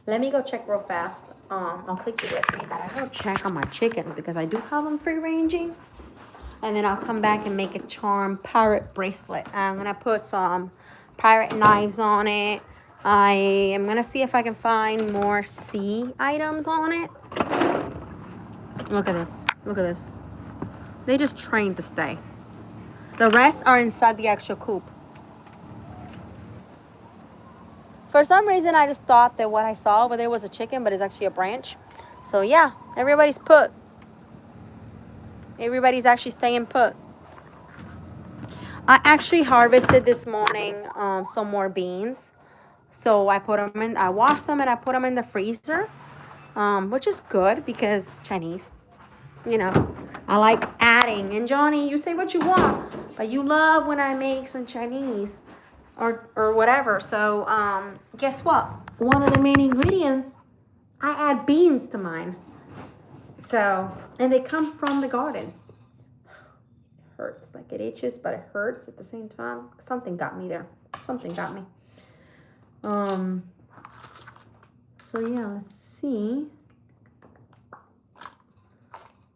Let me go check real fast. I'll take you with me, but I go check on my chickens because I do have them free ranging. And then I'll come back and make a charm pirate bracelet. I'm gonna put some pirate knives on it. I am gonna see if I can find more sea items on it. Look at this. Look at this. They just trained to stay. The rest are inside the actual coop. For some reason, I just thought that what I saw over there was a chicken, but it's actually a branch. So yeah, everybody's put. Everybody's actually staying put. I actually harvested this morning some more beans. So I put them in, I washed them and I put them in the freezer, which is good because Chinese, you know, I like adding. And Johnny, you say what you want, but you love when I make some Chinese or whatever. So guess what? One of the main ingredients, I add beans to mine. So, and they come from the garden. It hurts, like it itches, but it hurts at the same time. Something got me there. Something got me. So yeah, let's see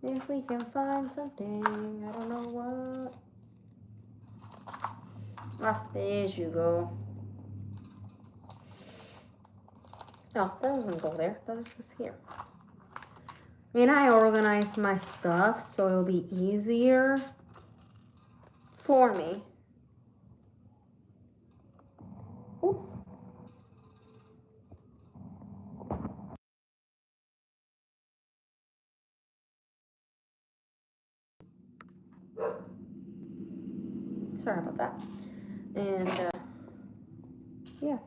if we can find something. I don't know what. Ah, there you go. Oh, that doesn't go there. That's just here. And I organize my stuff so it'll be easier for me. Oops. Sorry about that. And yeah,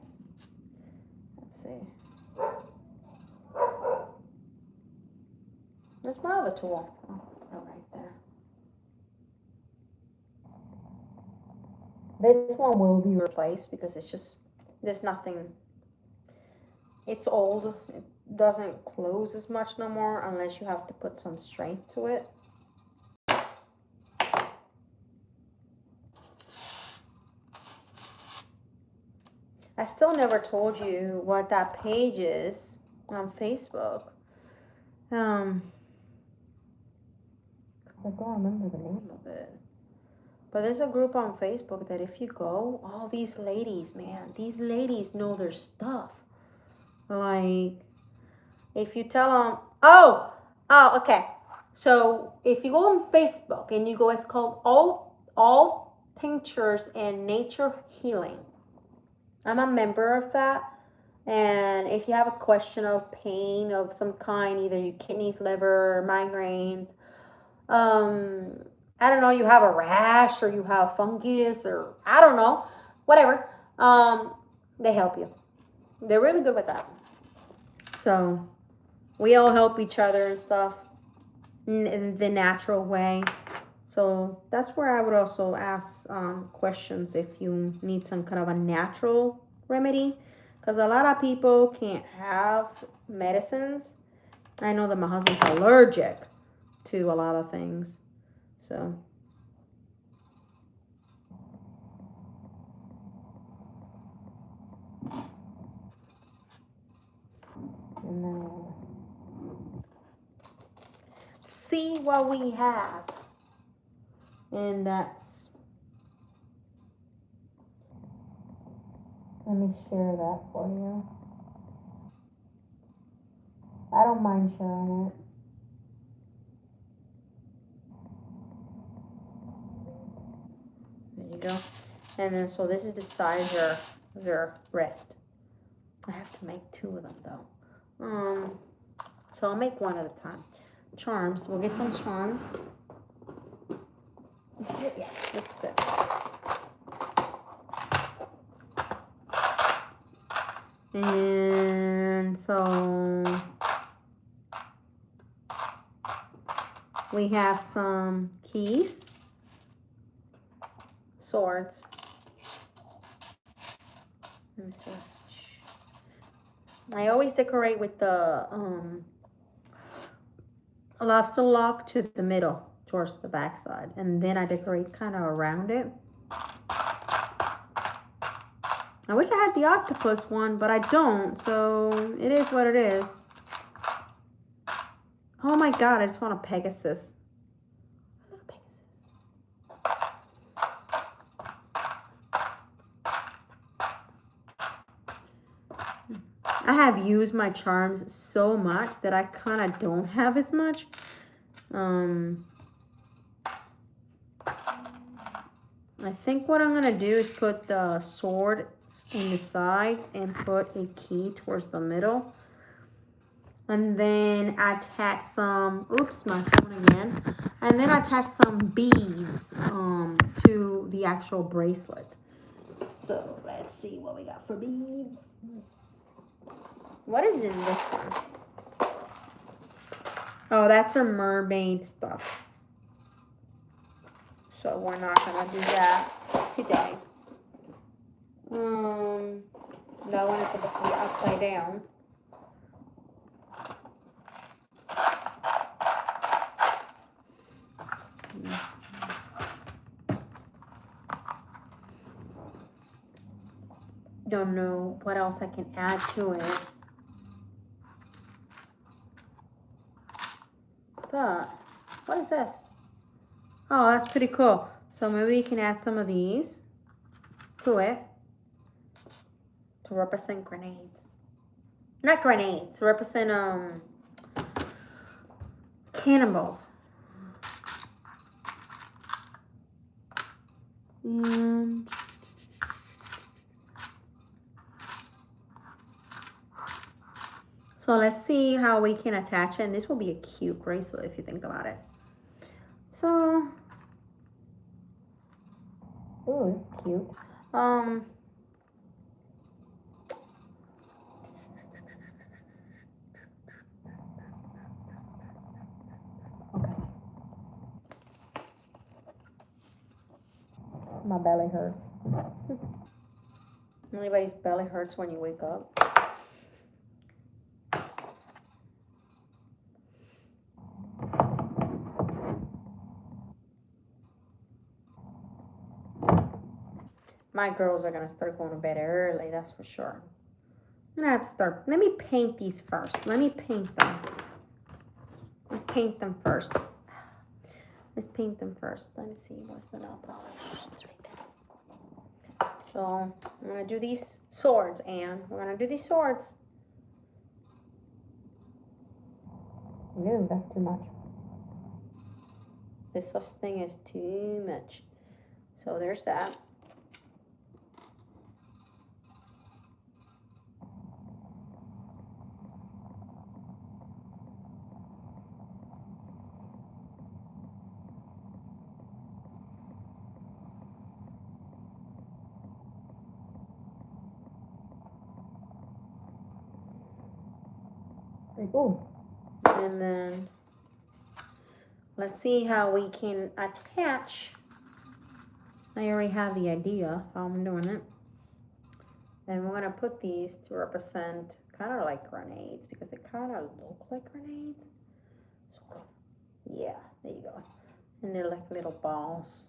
let's see. Where's my other tool? Oh, right there. This one will be replaced because it's just, there's nothing, it's old. It doesn't close as much no more unless you have to put some strength to it. I still never told you what that page is on Facebook. I don't remember the name of it. But there's a group on Facebook that if you go, all these ladies, man, these ladies know their stuff. Like, if you tell them, oh, okay. So if you go on Facebook and you go, it's called all Tinctures and Nature Healing. I'm a member of that. And if you have a question of pain of some kind, either your kidneys, liver, migraines, I don't know, you have a rash or you have fungus or I don't know, whatever, they help you. They're really good with that. So we all help each other and stuff in the natural way. So that's where I would also ask questions if you need some kind of a natural remedy. Because a lot of people can't have medicines. I know that my husband's allergic to a lot of things. So see what we have. And that's, let me share that for you. I don't mind sharing it. There you go. And then, so this is the size of your wrist. I have to make 2 of them though. So I'll make 1 at a time. Charms. We'll get some charms. This is it? Yeah, this is it. And so we have some keys, swords. Let me see. I always decorate with the lobster lock to the middle, towards the back side, and then I decorate kind of around it. I wish I had the octopus one, but I don't, so it is what it is. Oh my god, I just want a Pegasus. A little Pegasus. I have used my charms so much that I kind of don't have as much. I think what I'm going to do is put the sword in the sides and put a key towards the middle. And then attach some, oops, my phone again. And then attach some beads to the actual bracelet. So let's see what we got for beads. What is in this one? Oh, that's her mermaid stuff. So we're not gonna do that today. That one is supposed to be upside down. Don't know what else I can add to it. But what is this? Oh, that's pretty cool. So maybe we can add some of these to it to represent grenades. Not grenades, to represent cannonballs. And so let's see how we can attach it. And this will be a cute bracelet if you think about it. So, oh, it's cute. Okay. My belly hurts. Anybody's belly hurts when you wake up. My girls are gonna start going to bed early, that's for sure. I'm gonna have to start. Let me paint these first. Let me paint them. Let's paint them first. Let's paint them first. Let me see. What's the nail polish? It's right there. So I'm gonna do these swords, and we're gonna do these swords. Ew, that's too much. This such thing is too much. So there's that. Ooh. And then let's see how we can attach. I already have the idea how I'm doing it. And we're gonna put these to represent kind of like grenades because they kind of look like grenades. Sort of. Yeah, there you go. And they're like little balls.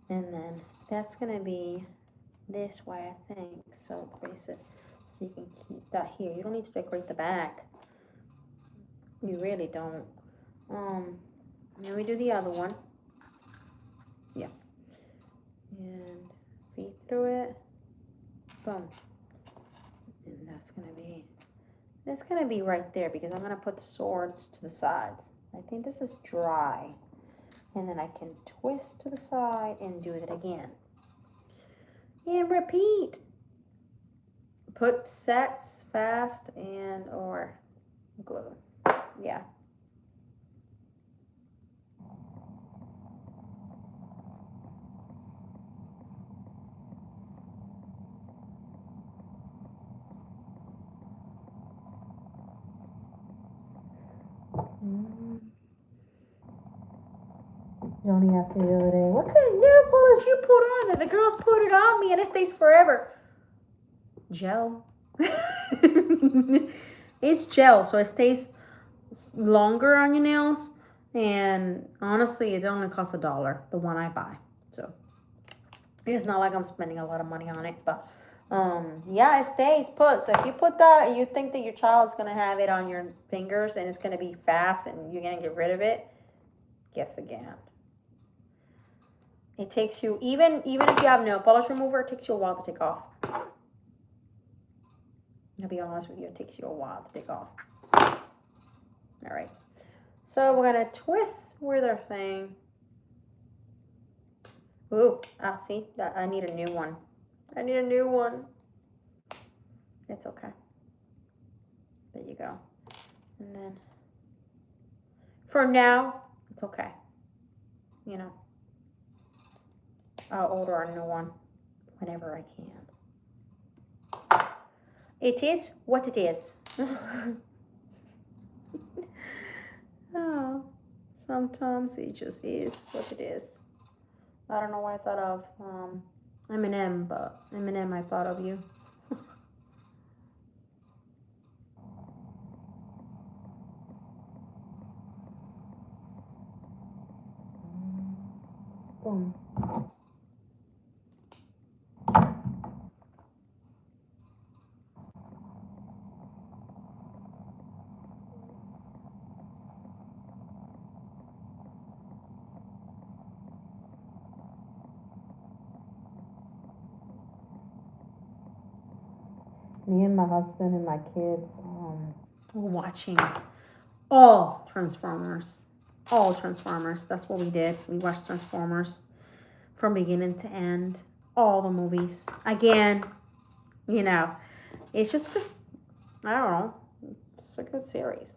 And then that's gonna be this way, I think. So place it so you can keep that here. You don't need to decorate the back. You really don't. And then we do the other one. Yeah. And feed through it. Boom. And that's gonna be right there because I'm gonna put the swords to the sides. I think this is dry. And then I can twist to the side and do it again. And repeat. Put sets fast and or glue. Yeah. Johnny asked me the other day, what kind of nail polish you put on that the girls put it on me and it stays forever? Gel. It's gel, so it stays longer on your nails. And honestly, it only costs $1, the one I buy. So it's not like I'm spending a lot of money on it, but yeah, it stays put. So if you put that and you think that your child's gonna have it on your fingers and it's gonna be fast and you're gonna get rid of it, guess again. It takes you, even if you have nail polish remover, it takes you a while to take off. I'll be honest with you, it takes you a while to take off. All right. So we're gonna twist with our thing. Ooh, see, I need a new one. I need a new one. It's okay. There you go. And then, for now, it's okay. You know, I'll order a new one whenever I can. It is what it is. Oh, sometimes it just is what it is. I don't know why I thought of Eminem, but Eminem, I thought of you. Boom. Me and my husband and my kids were watching all Transformers. All Transformers. That's what we did. We watched Transformers from beginning to end. All the movies. Again, you know, it's just because, I don't know, it's a good series.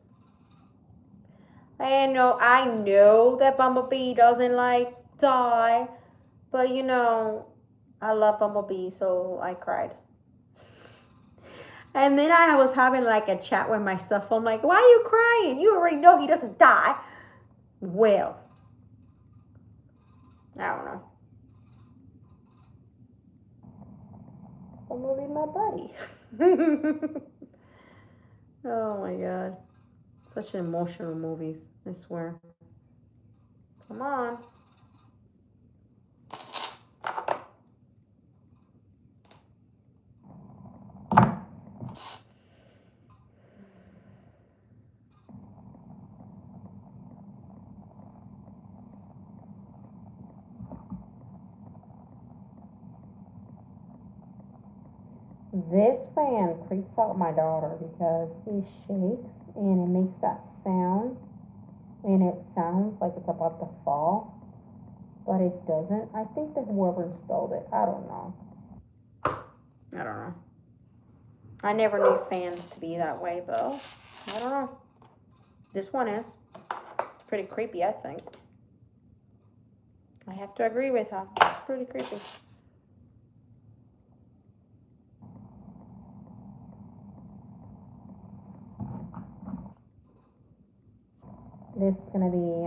I know that Bumblebee doesn't like die, but you know, I love Bumblebee, so I cried. And then I was having like a chat with myself. I'm like, why are you crying? You already know he doesn't die. Well, I don't know. Bumblebee, my buddy. Oh my God. Such emotional movies, I swear. Come on. This fan creeps out my daughter because it shakes and it makes that sound and it sounds like it's about to fall, but it doesn't. I think that whoever installed it, I don't know. I don't know. I never knew fans to be that way, though. I don't know. This one is pretty creepy, I think. I have to agree with her. It's pretty creepy. This is going to be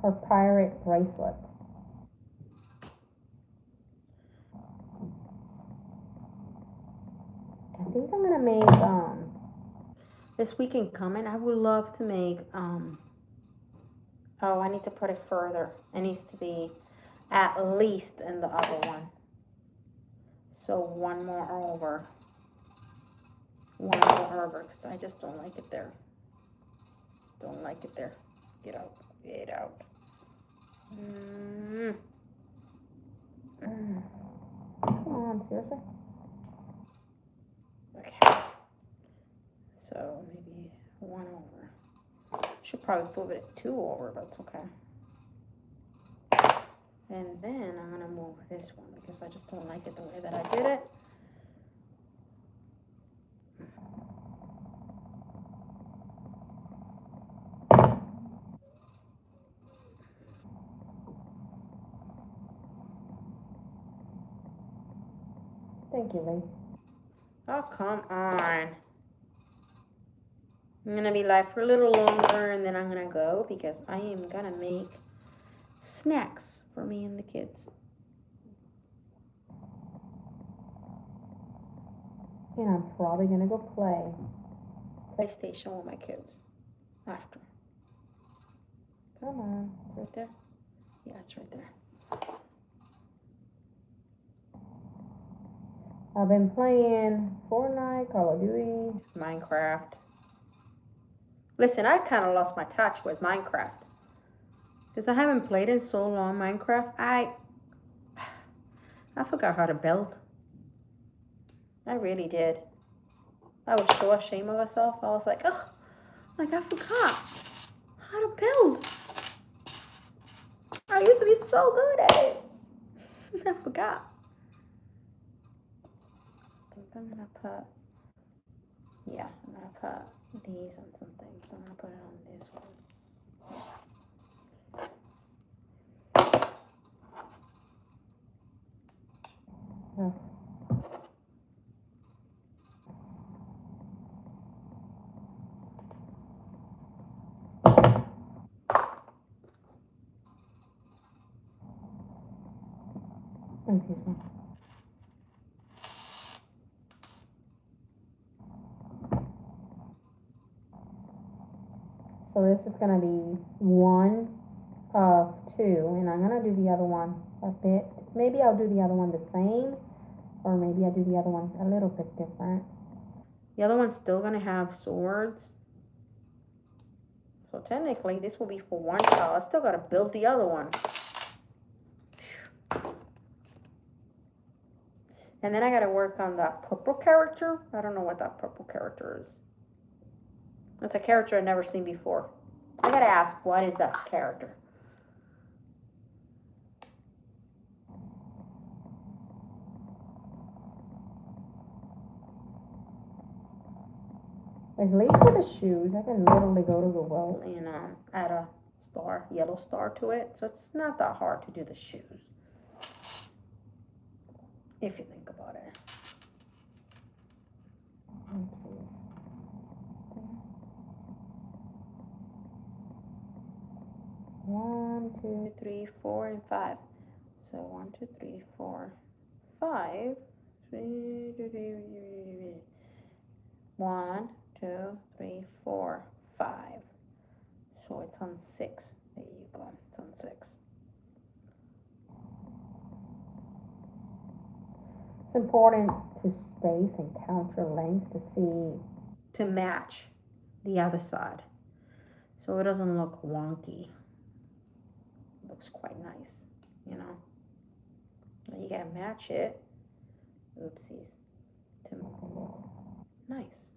her pirate bracelet. I think I'm going to make, this weekend coming, I would love to make, oh, I need to put it further. It needs to be at least in the other one. So one more over. One more over, because I just don't like it there. Don't like it there. Get out. it out. Come on, seriously? Okay. So maybe 1 over. Should probably move it 2 over, but it's okay. And then I'm gonna move this one because I just don't like it the way that I did it. Thank you, Lee. Oh, come on. I'm gonna be live for a little longer and then I'm gonna go because I am gonna make snacks for me and the kids. And I'm probably gonna go play PlayStation with my kids after. Come on. Right there? Yeah, it's right there. I've been playing Fortnite, Call of Duty, Minecraft. Listen, I kind of lost my touch with Minecraft because I haven't played in so long. Minecraft, I forgot how to build. I really did. I was so ashamed of myself. I was like, oh, like I forgot how to build. I used to be so good at it. I forgot. I think I'm gonna put, yeah, I'm gonna put these on something. So I'm gonna put it on this one. Oh. Excuse me. So this is gonna be 1 of 2, and I'm gonna do the other one a bit. Maybe I'll do the other one the same, or maybe I'll do the other one a little bit different. The other one's still gonna have swords. So technically this will be for 1 tile. I still gotta build the other one. And then I gotta work on that purple character. I don't know what that purple character is. It's a character I've never seen before. I gotta ask, what is that character? At least with the shoes, I can literally go to the well. And add a star, yellow star to it. So it's not that hard to do the shoes. If you think about it. Oopsies. 1, 2, 3, 4, and 5. So 1, 2, 3, 4, 5. 1, 2, 3, 4, 5. So it's on 6. There you go. It's on 6. It's important to space and count your lengths to see. To match the other side. So it doesn't look wonky. It looks quite nice, you know. And you gotta match it. Oopsies. To make it look nice.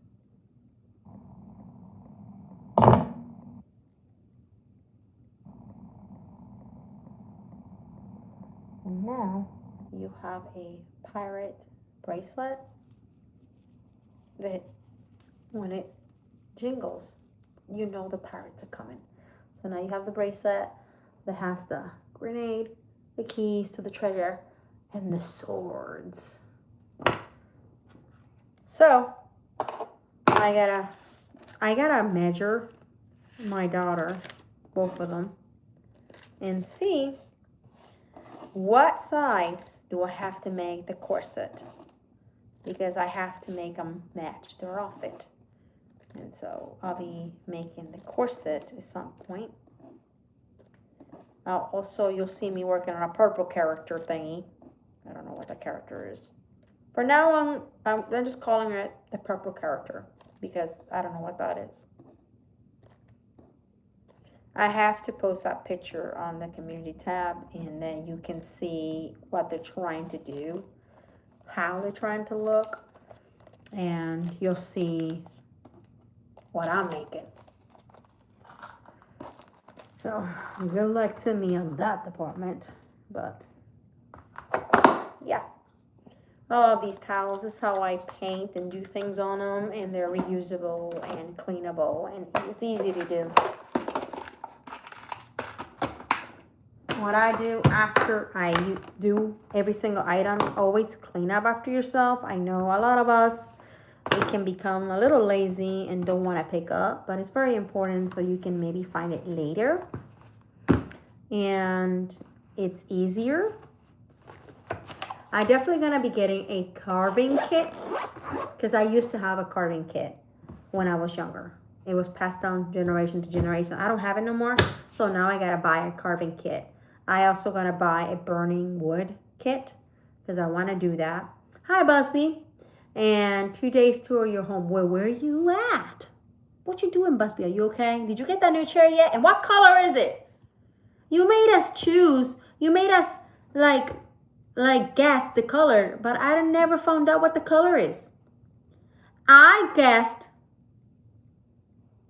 And now you have a pirate bracelet that when it jingles, you know the pirates are coming. So now you have the bracelet that has the grenade, the keys to the treasure, and the swords. So I gotta measure my daughter, both of them, and see what size do I have to make the corset, because I have to make them match their outfit. And so I'll be making the corset at some point. Also, you'll see me working on a purple character thingy. I don't know what that character is. For now on, I'm just calling it the purple character because I don't know what that is. I have to post that picture on the community tab, and then you can see what they're trying to do, how they're trying to look, and you'll see what I'm making. So good luck to me on that department. But yeah, all of these towels, this is how I paint and do things on them, and they're reusable and cleanable, and it's easy to do. What I do after I do every single item, always clean up after yourself. I know a lot of us, we can become a little lazy and don't want to pick up, but it's very important so you can maybe find it later. And it's easier. I'm definitely going to be getting a carving kit because I used to have a carving kit when I was younger. It was passed down generation to generation. I don't have it no more, so now I got to buy a carving kit. I also got to buy a burning wood kit because I want to do that. Hi, Busby. And 2 days tour your home. Where are you at? What you doing, Busby? Are you okay? Did you get that new chair yet? And what color is it? You made us choose. You made us like guess the color, but I never found out what the color is. I guessed.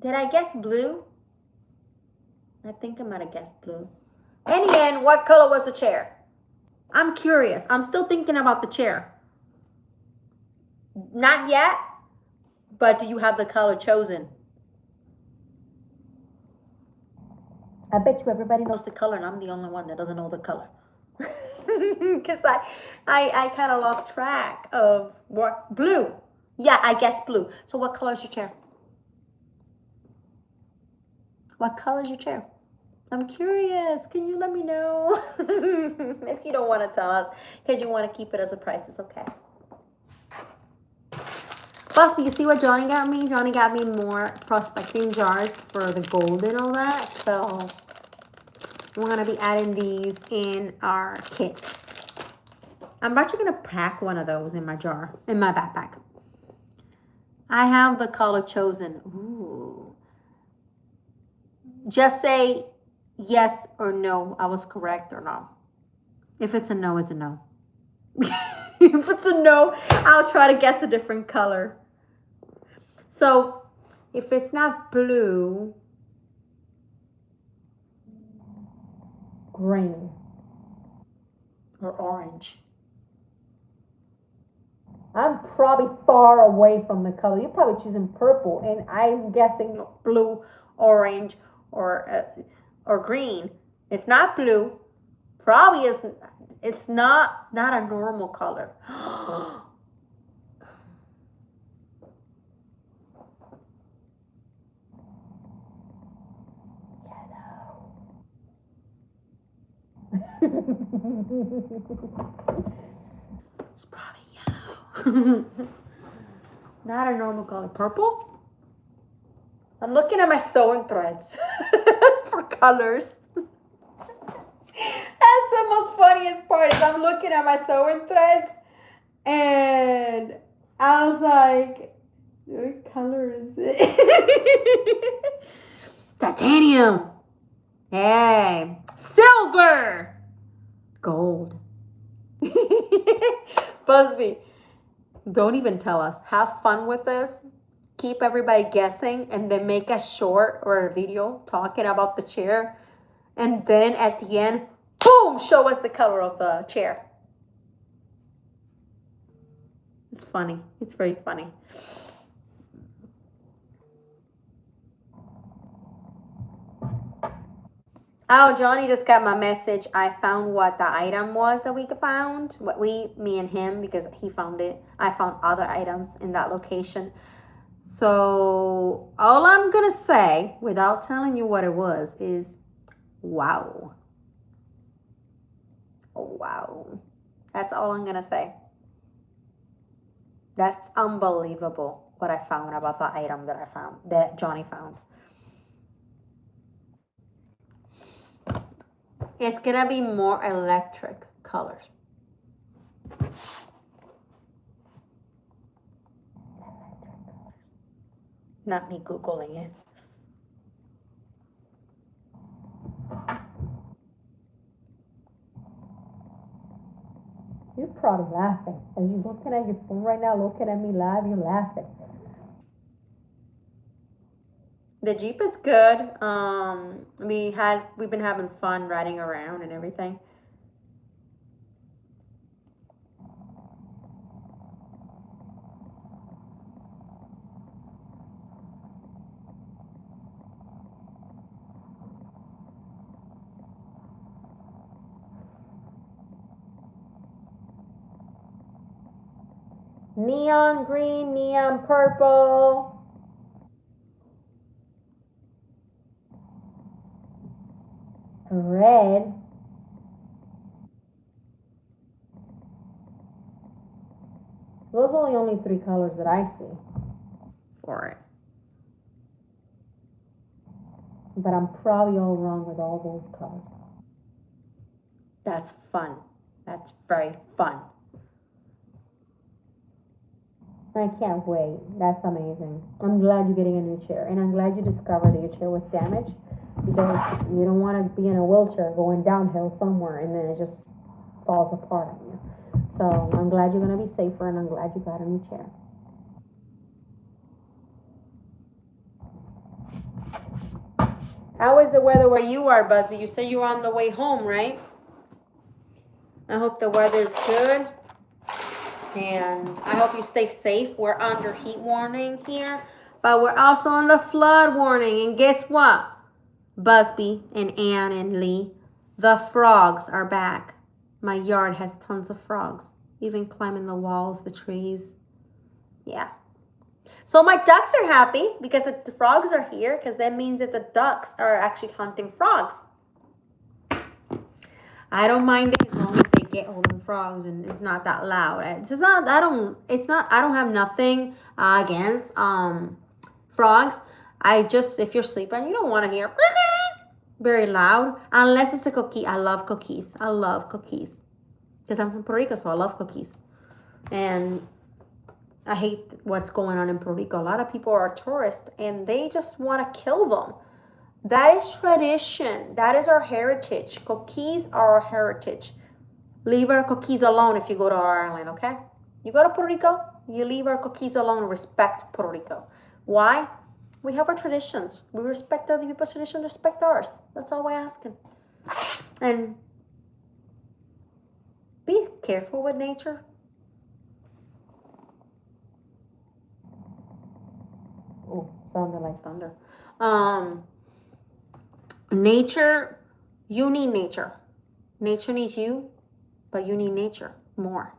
Did I guess blue? I think I might have guessed blue. In the end, what color was the chair? I'm curious. I'm still thinking about the chair. Not yet, but do you have the color chosen? I bet you everybody knows the color, and I'm the only one that doesn't know the color. Because I kind of lost track of what. Blue. Yeah, I guess blue. So what color is your chair? What color is your chair? I'm curious. Can you let me know? If you don't want to tell us because you want to keep it as a surprise, it's okay. Plus, you see what Johnny got me? Johnny got me more prospecting jars for the gold and all that. So we're going to be adding these in our kit. I'm actually going to pack one of those in my jar, in my backpack. I have the color chosen. Ooh. Just say yes or no, I was correct or no. If it's a no, it's a no. If it's a no, I'll try to guess a different color. So if it's not blue, green or orange. I'm probably far away from the color. You're probably choosing purple, and I'm guessing blue, orange, or green. It's not blue. Probably isn't. It's not a normal color. It's probably yellow. Not a normal color. Purple? I'm looking at my sewing threads for colors. That's the most funniest part is I'm looking at my sewing threads and I was like, what color is it? Titanium. Hey. Silver. Gold. Busby, don't even tell us. Have fun with this. Keep everybody guessing and then make a short or a video talking about the chair. And then at the end, boom, show us the color of the chair. It's funny. It's very funny. Oh, Johnny just got my message. I found what the item was that we found. Me and him, because he found it. I found other items in that location. So all I'm going to say, without telling you what it was, is wow. Wow. That's all I'm going to say. That's unbelievable what I found about the item that I found, that Johnny found. It's going to be more electric colors. Not me Googling it. probably laughing. As you're looking at your phone right now, looking at me live, you're laughing. The Jeep is good. We've been having fun riding around and everything. Neon green, neon purple. Red. Those are the only three colors that I see. For it. But I'm probably all wrong with all those colors. That's fun. That's very fun. I can't wait. That's amazing. I'm glad you're getting a new chair. And I'm glad you discovered that your chair was damaged, because you don't want to be in a wheelchair going downhill somewhere and then it just falls apart on you. So I'm glad you're going to be safer, and I'm glad you got a new chair. How is the weather where you are, Busby? You say you're on the way home, right? I hope the weather's good. And I hope you stay safe. We're under heat warning here, but we're also on the flood warning. And guess what? Busby and Ann and Lee, the frogs are back. My yard has tons of frogs, even climbing the walls, the trees. Yeah. So my ducks are happy because the frogs are here, because that means that the ducks are actually hunting frogs. I don't mind it as long as they get all them frogs and it's not that loud. I don't have nothing against frogs. If you're sleeping, you don't want to hear very loud unless it's a cookie. I love cookies. Because I'm from Puerto Rico, so I love cookies. And I hate what's going on in Puerto Rico. A lot of people are tourists and they just want to kill them. That is tradition. That is our heritage. Cookies are our heritage. Leave our cookies alone if you go to our island, okay? You go to Puerto Rico, you leave our cookies alone. Respect Puerto Rico. Why? We have our traditions. We respect other people's traditions, respect ours. That's all we're asking. And be careful with nature. Oh, sounded like thunder. Nature, you need nature. Nature needs you, but you need nature more,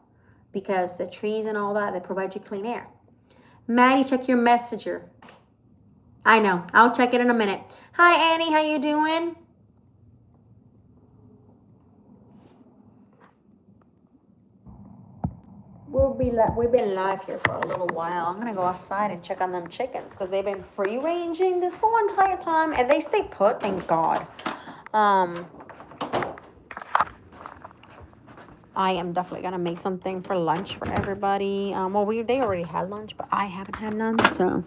because the trees and all that, they provide you clean air. Maddie, check your messenger. I know. I'll check it in a minute. Hi, Annie. How you doing? We've been live here for a little while. I'm gonna go outside and check on them chickens because they've been free ranging this whole entire time and they stay put. Thank God. I am definitely gonna make something for lunch for everybody. They already had lunch, but I haven't had none, so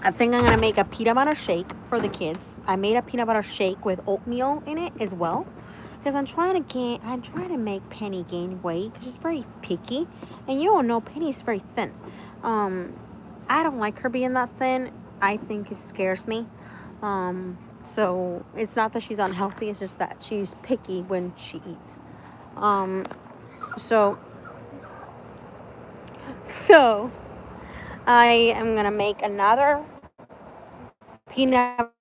I think I'm gonna make a peanut butter shake for the kids. I made a peanut butter shake with oatmeal in it as well, because I'm trying to make Penny gain weight because she's very picky, and you all know Penny's very thin. I don't like her being that thin. I think it scares me. So it's not that she's unhealthy, it's just that she's picky when she eats. So I am gonna make another peanut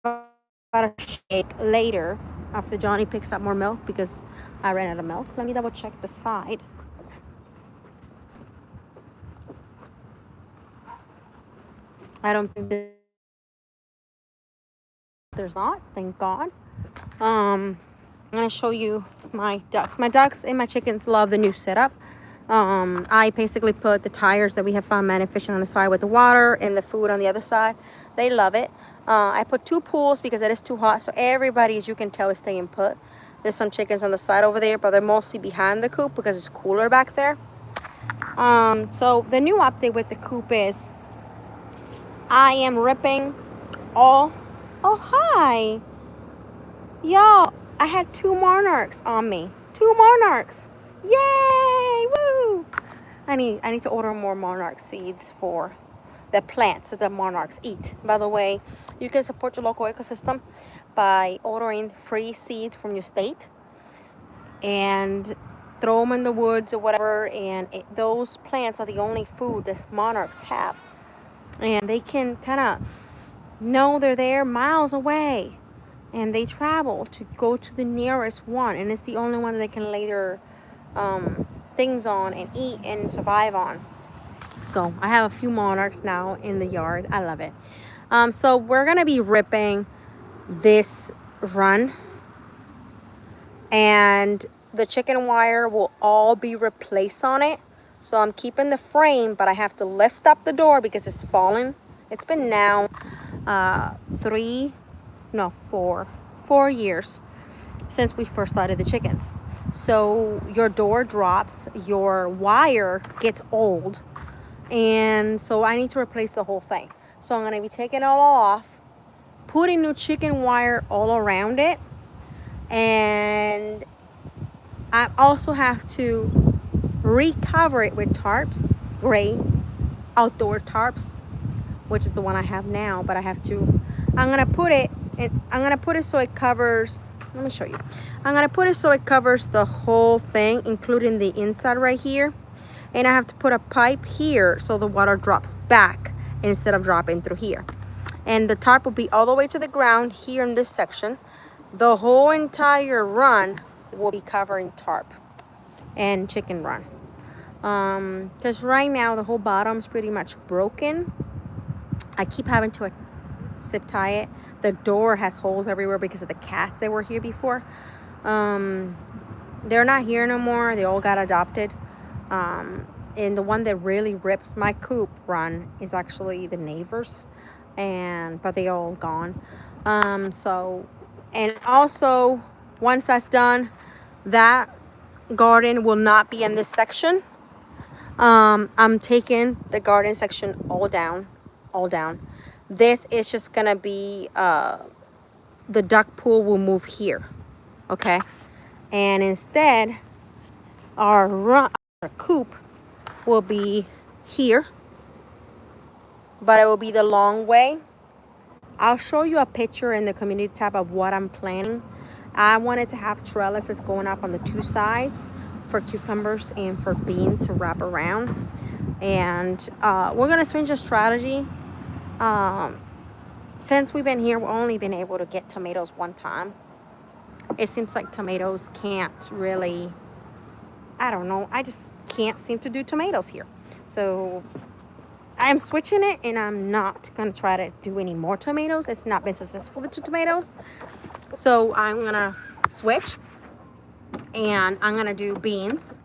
butter shake later after Johnny picks up more milk, because I ran out of milk. Let me double check the side. I don't think there's not, thank God. I'm gonna show you my ducks. My ducks and my chickens love the new setup. I basically put the tires that we have found Maddy fishing on the side with the water and the food on the other side. They love it. I put 2 pools because it is too hot, so everybody, as you can tell, is staying put. There's some chickens on the side over there, but they're mostly behind the coop because it's cooler back there. So the new update with the coop is I am ripping all... Oh, hi! Y'all, I had 2 monarchs on me. 2 monarchs. Yay! Woo! I need to order more monarch seeds for the plants that the monarchs eat. By the way, you can support your local ecosystem by ordering free seeds from your state and throw them in the woods or whatever. And those plants are the only food that monarchs have. And they can kind of know they're there miles away. And they travel to go to the nearest one. And it's the only one that they can lay their things on and eat and survive on. So I have a few monarchs now in the yard. I love it. So we're going to be ripping this run. And the chicken wire will all be replaced on it. So I'm keeping the frame, but I have to lift up the door because it's fallen. It's been now 4 years since we first started the chickens. So your door drops, your wire gets old, and so I need to replace the whole thing. So I'm going to be taking it all off, putting new chicken wire all around it, and I also have to recover it with tarps, gray outdoor tarps, which is the one I have now, but I'm gonna put it so it covers, let me show you. I'm gonna put it so it covers the whole thing, including the inside right here. And I have to put a pipe here so the water drops back instead of dropping through here. And the tarp will be all the way to the ground here in this section. The whole entire run will be covering tarp and chicken run. Because right now the whole bottom's pretty much broken. I keep having to zip tie it. The door has holes everywhere because of the cats that were here before. They're not here no more. They all got adopted. And the one that really ripped my coop run is actually the neighbors, but they all gone. And also once that's done, that garden will not be in this section. I'm taking the garden section all down. This is just gonna be the duck pool will move here, okay? And instead our coop will be here, but it will be the long way. I'll show you a picture in the community tab of what I'm planning. I wanted to have trellises going up on the two sides for cucumbers and for beans to wrap around. And we're gonna switch a strategy. Since we've been here, we've only been able to get tomatoes one time. It seems like tomatoes can't really, I don't know, I just can't seem to do tomatoes here. So I'm switching it, and I'm not gonna try to do any more tomatoes. It's not been successful with 2 tomatoes. So I'm gonna switch, and I'm gonna do beans.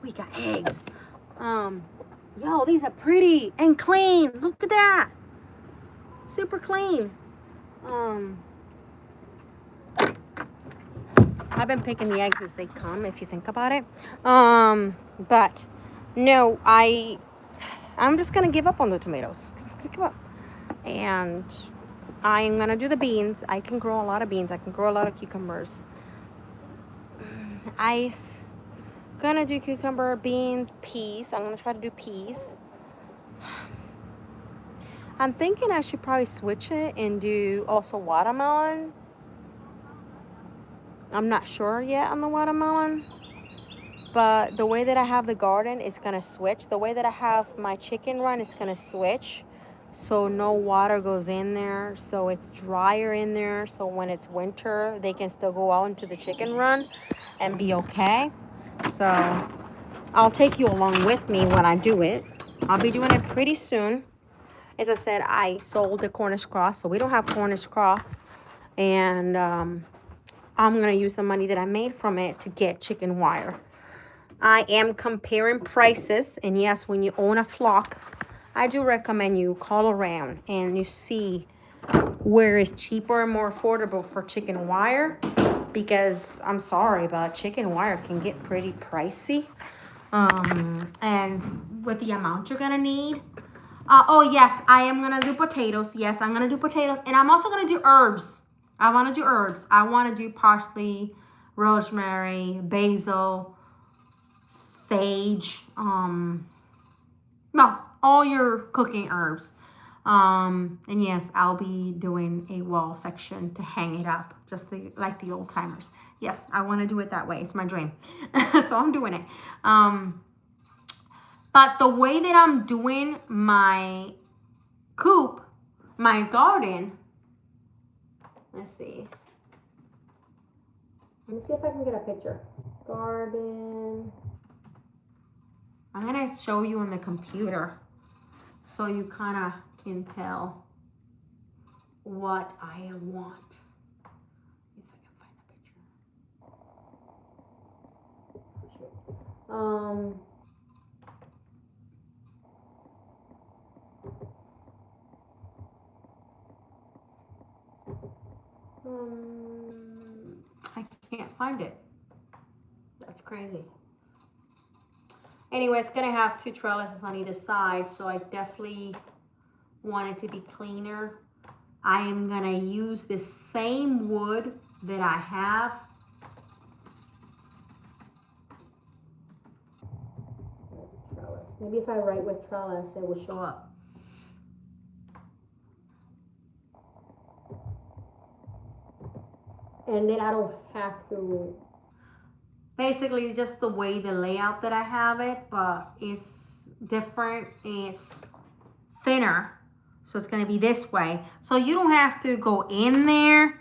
We got eggs. Yo, these are pretty and clean. Look at that. Super clean. I've been picking the eggs as they come, if you think about it. But no, I'm just gonna give up on the tomatoes. Just give up. And I'm gonna do the beans. I can grow a lot of beans. I can grow a lot of cucumbers. I'm gonna do cucumber, beans, peas. I'm gonna try to do peas. I'm thinking I should probably switch it and do also watermelon. I'm not sure yet on the watermelon. But the way that I have the garden is going to switch. The way that I have my chicken run is going to switch. So no water goes in there. So it's drier in there. So when it's winter, they can still go out into the chicken run and be okay. So I'll take you along with me when I do it. I'll be doing it pretty soon. As I said, I sold the Cornish cross. So we don't have Cornish cross. And I'm going to use the money that I made from it to get chicken wire. I am comparing prices, and yes, when you own a flock, I do recommend you call around and you see where is cheaper and more affordable for chicken wire, because I'm sorry, but chicken wire can get pretty pricey. And with the amount you're gonna need. Oh yes, I am gonna do potatoes. Yes, I'm gonna do potatoes, and I'm also gonna do herbs. I want to do herbs. I want to do parsley, rosemary, basil, sage, no, all your cooking herbs. And yes, I'll be doing a wall section to hang it up, just like the old timers. Yes, I want to do it that way. It's my dream. So I'm doing it. But the way that I'm doing my coop, my garden, let's see. Let me see if I can get a picture. Garden. I'm going to show you on the computer so you kind of can tell what I want. If I can find a picture. I can't find it. That's crazy. Anyway, it's gonna have 2 trellises on either side, so I definitely want it to be cleaner. I am gonna use the same wood that I have. Trellis. Maybe if I write with trellis, it will show up. And then I don't have to. Basically, just the way the layout that I have it, but it's different. It's thinner, so it's gonna be this way. So you don't have to go in there.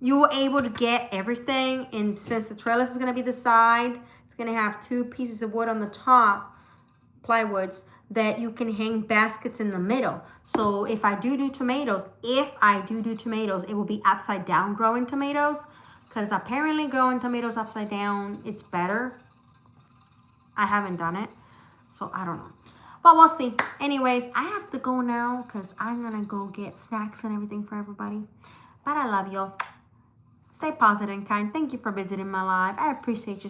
You were able to get everything, and since the trellis is gonna be the side, it's gonna have 2 pieces of wood on the top, plywoods, that you can hang baskets in the middle. So if I do tomatoes, it will be upside down growing tomatoes, because apparently growing tomatoes upside down, it's better. I haven't done it, so I don't know. But we'll see. Anyways, I have to go now because I'm going to go get snacks and everything for everybody. But I love you. Stay positive and kind. Thank you for visiting my live. I appreciate you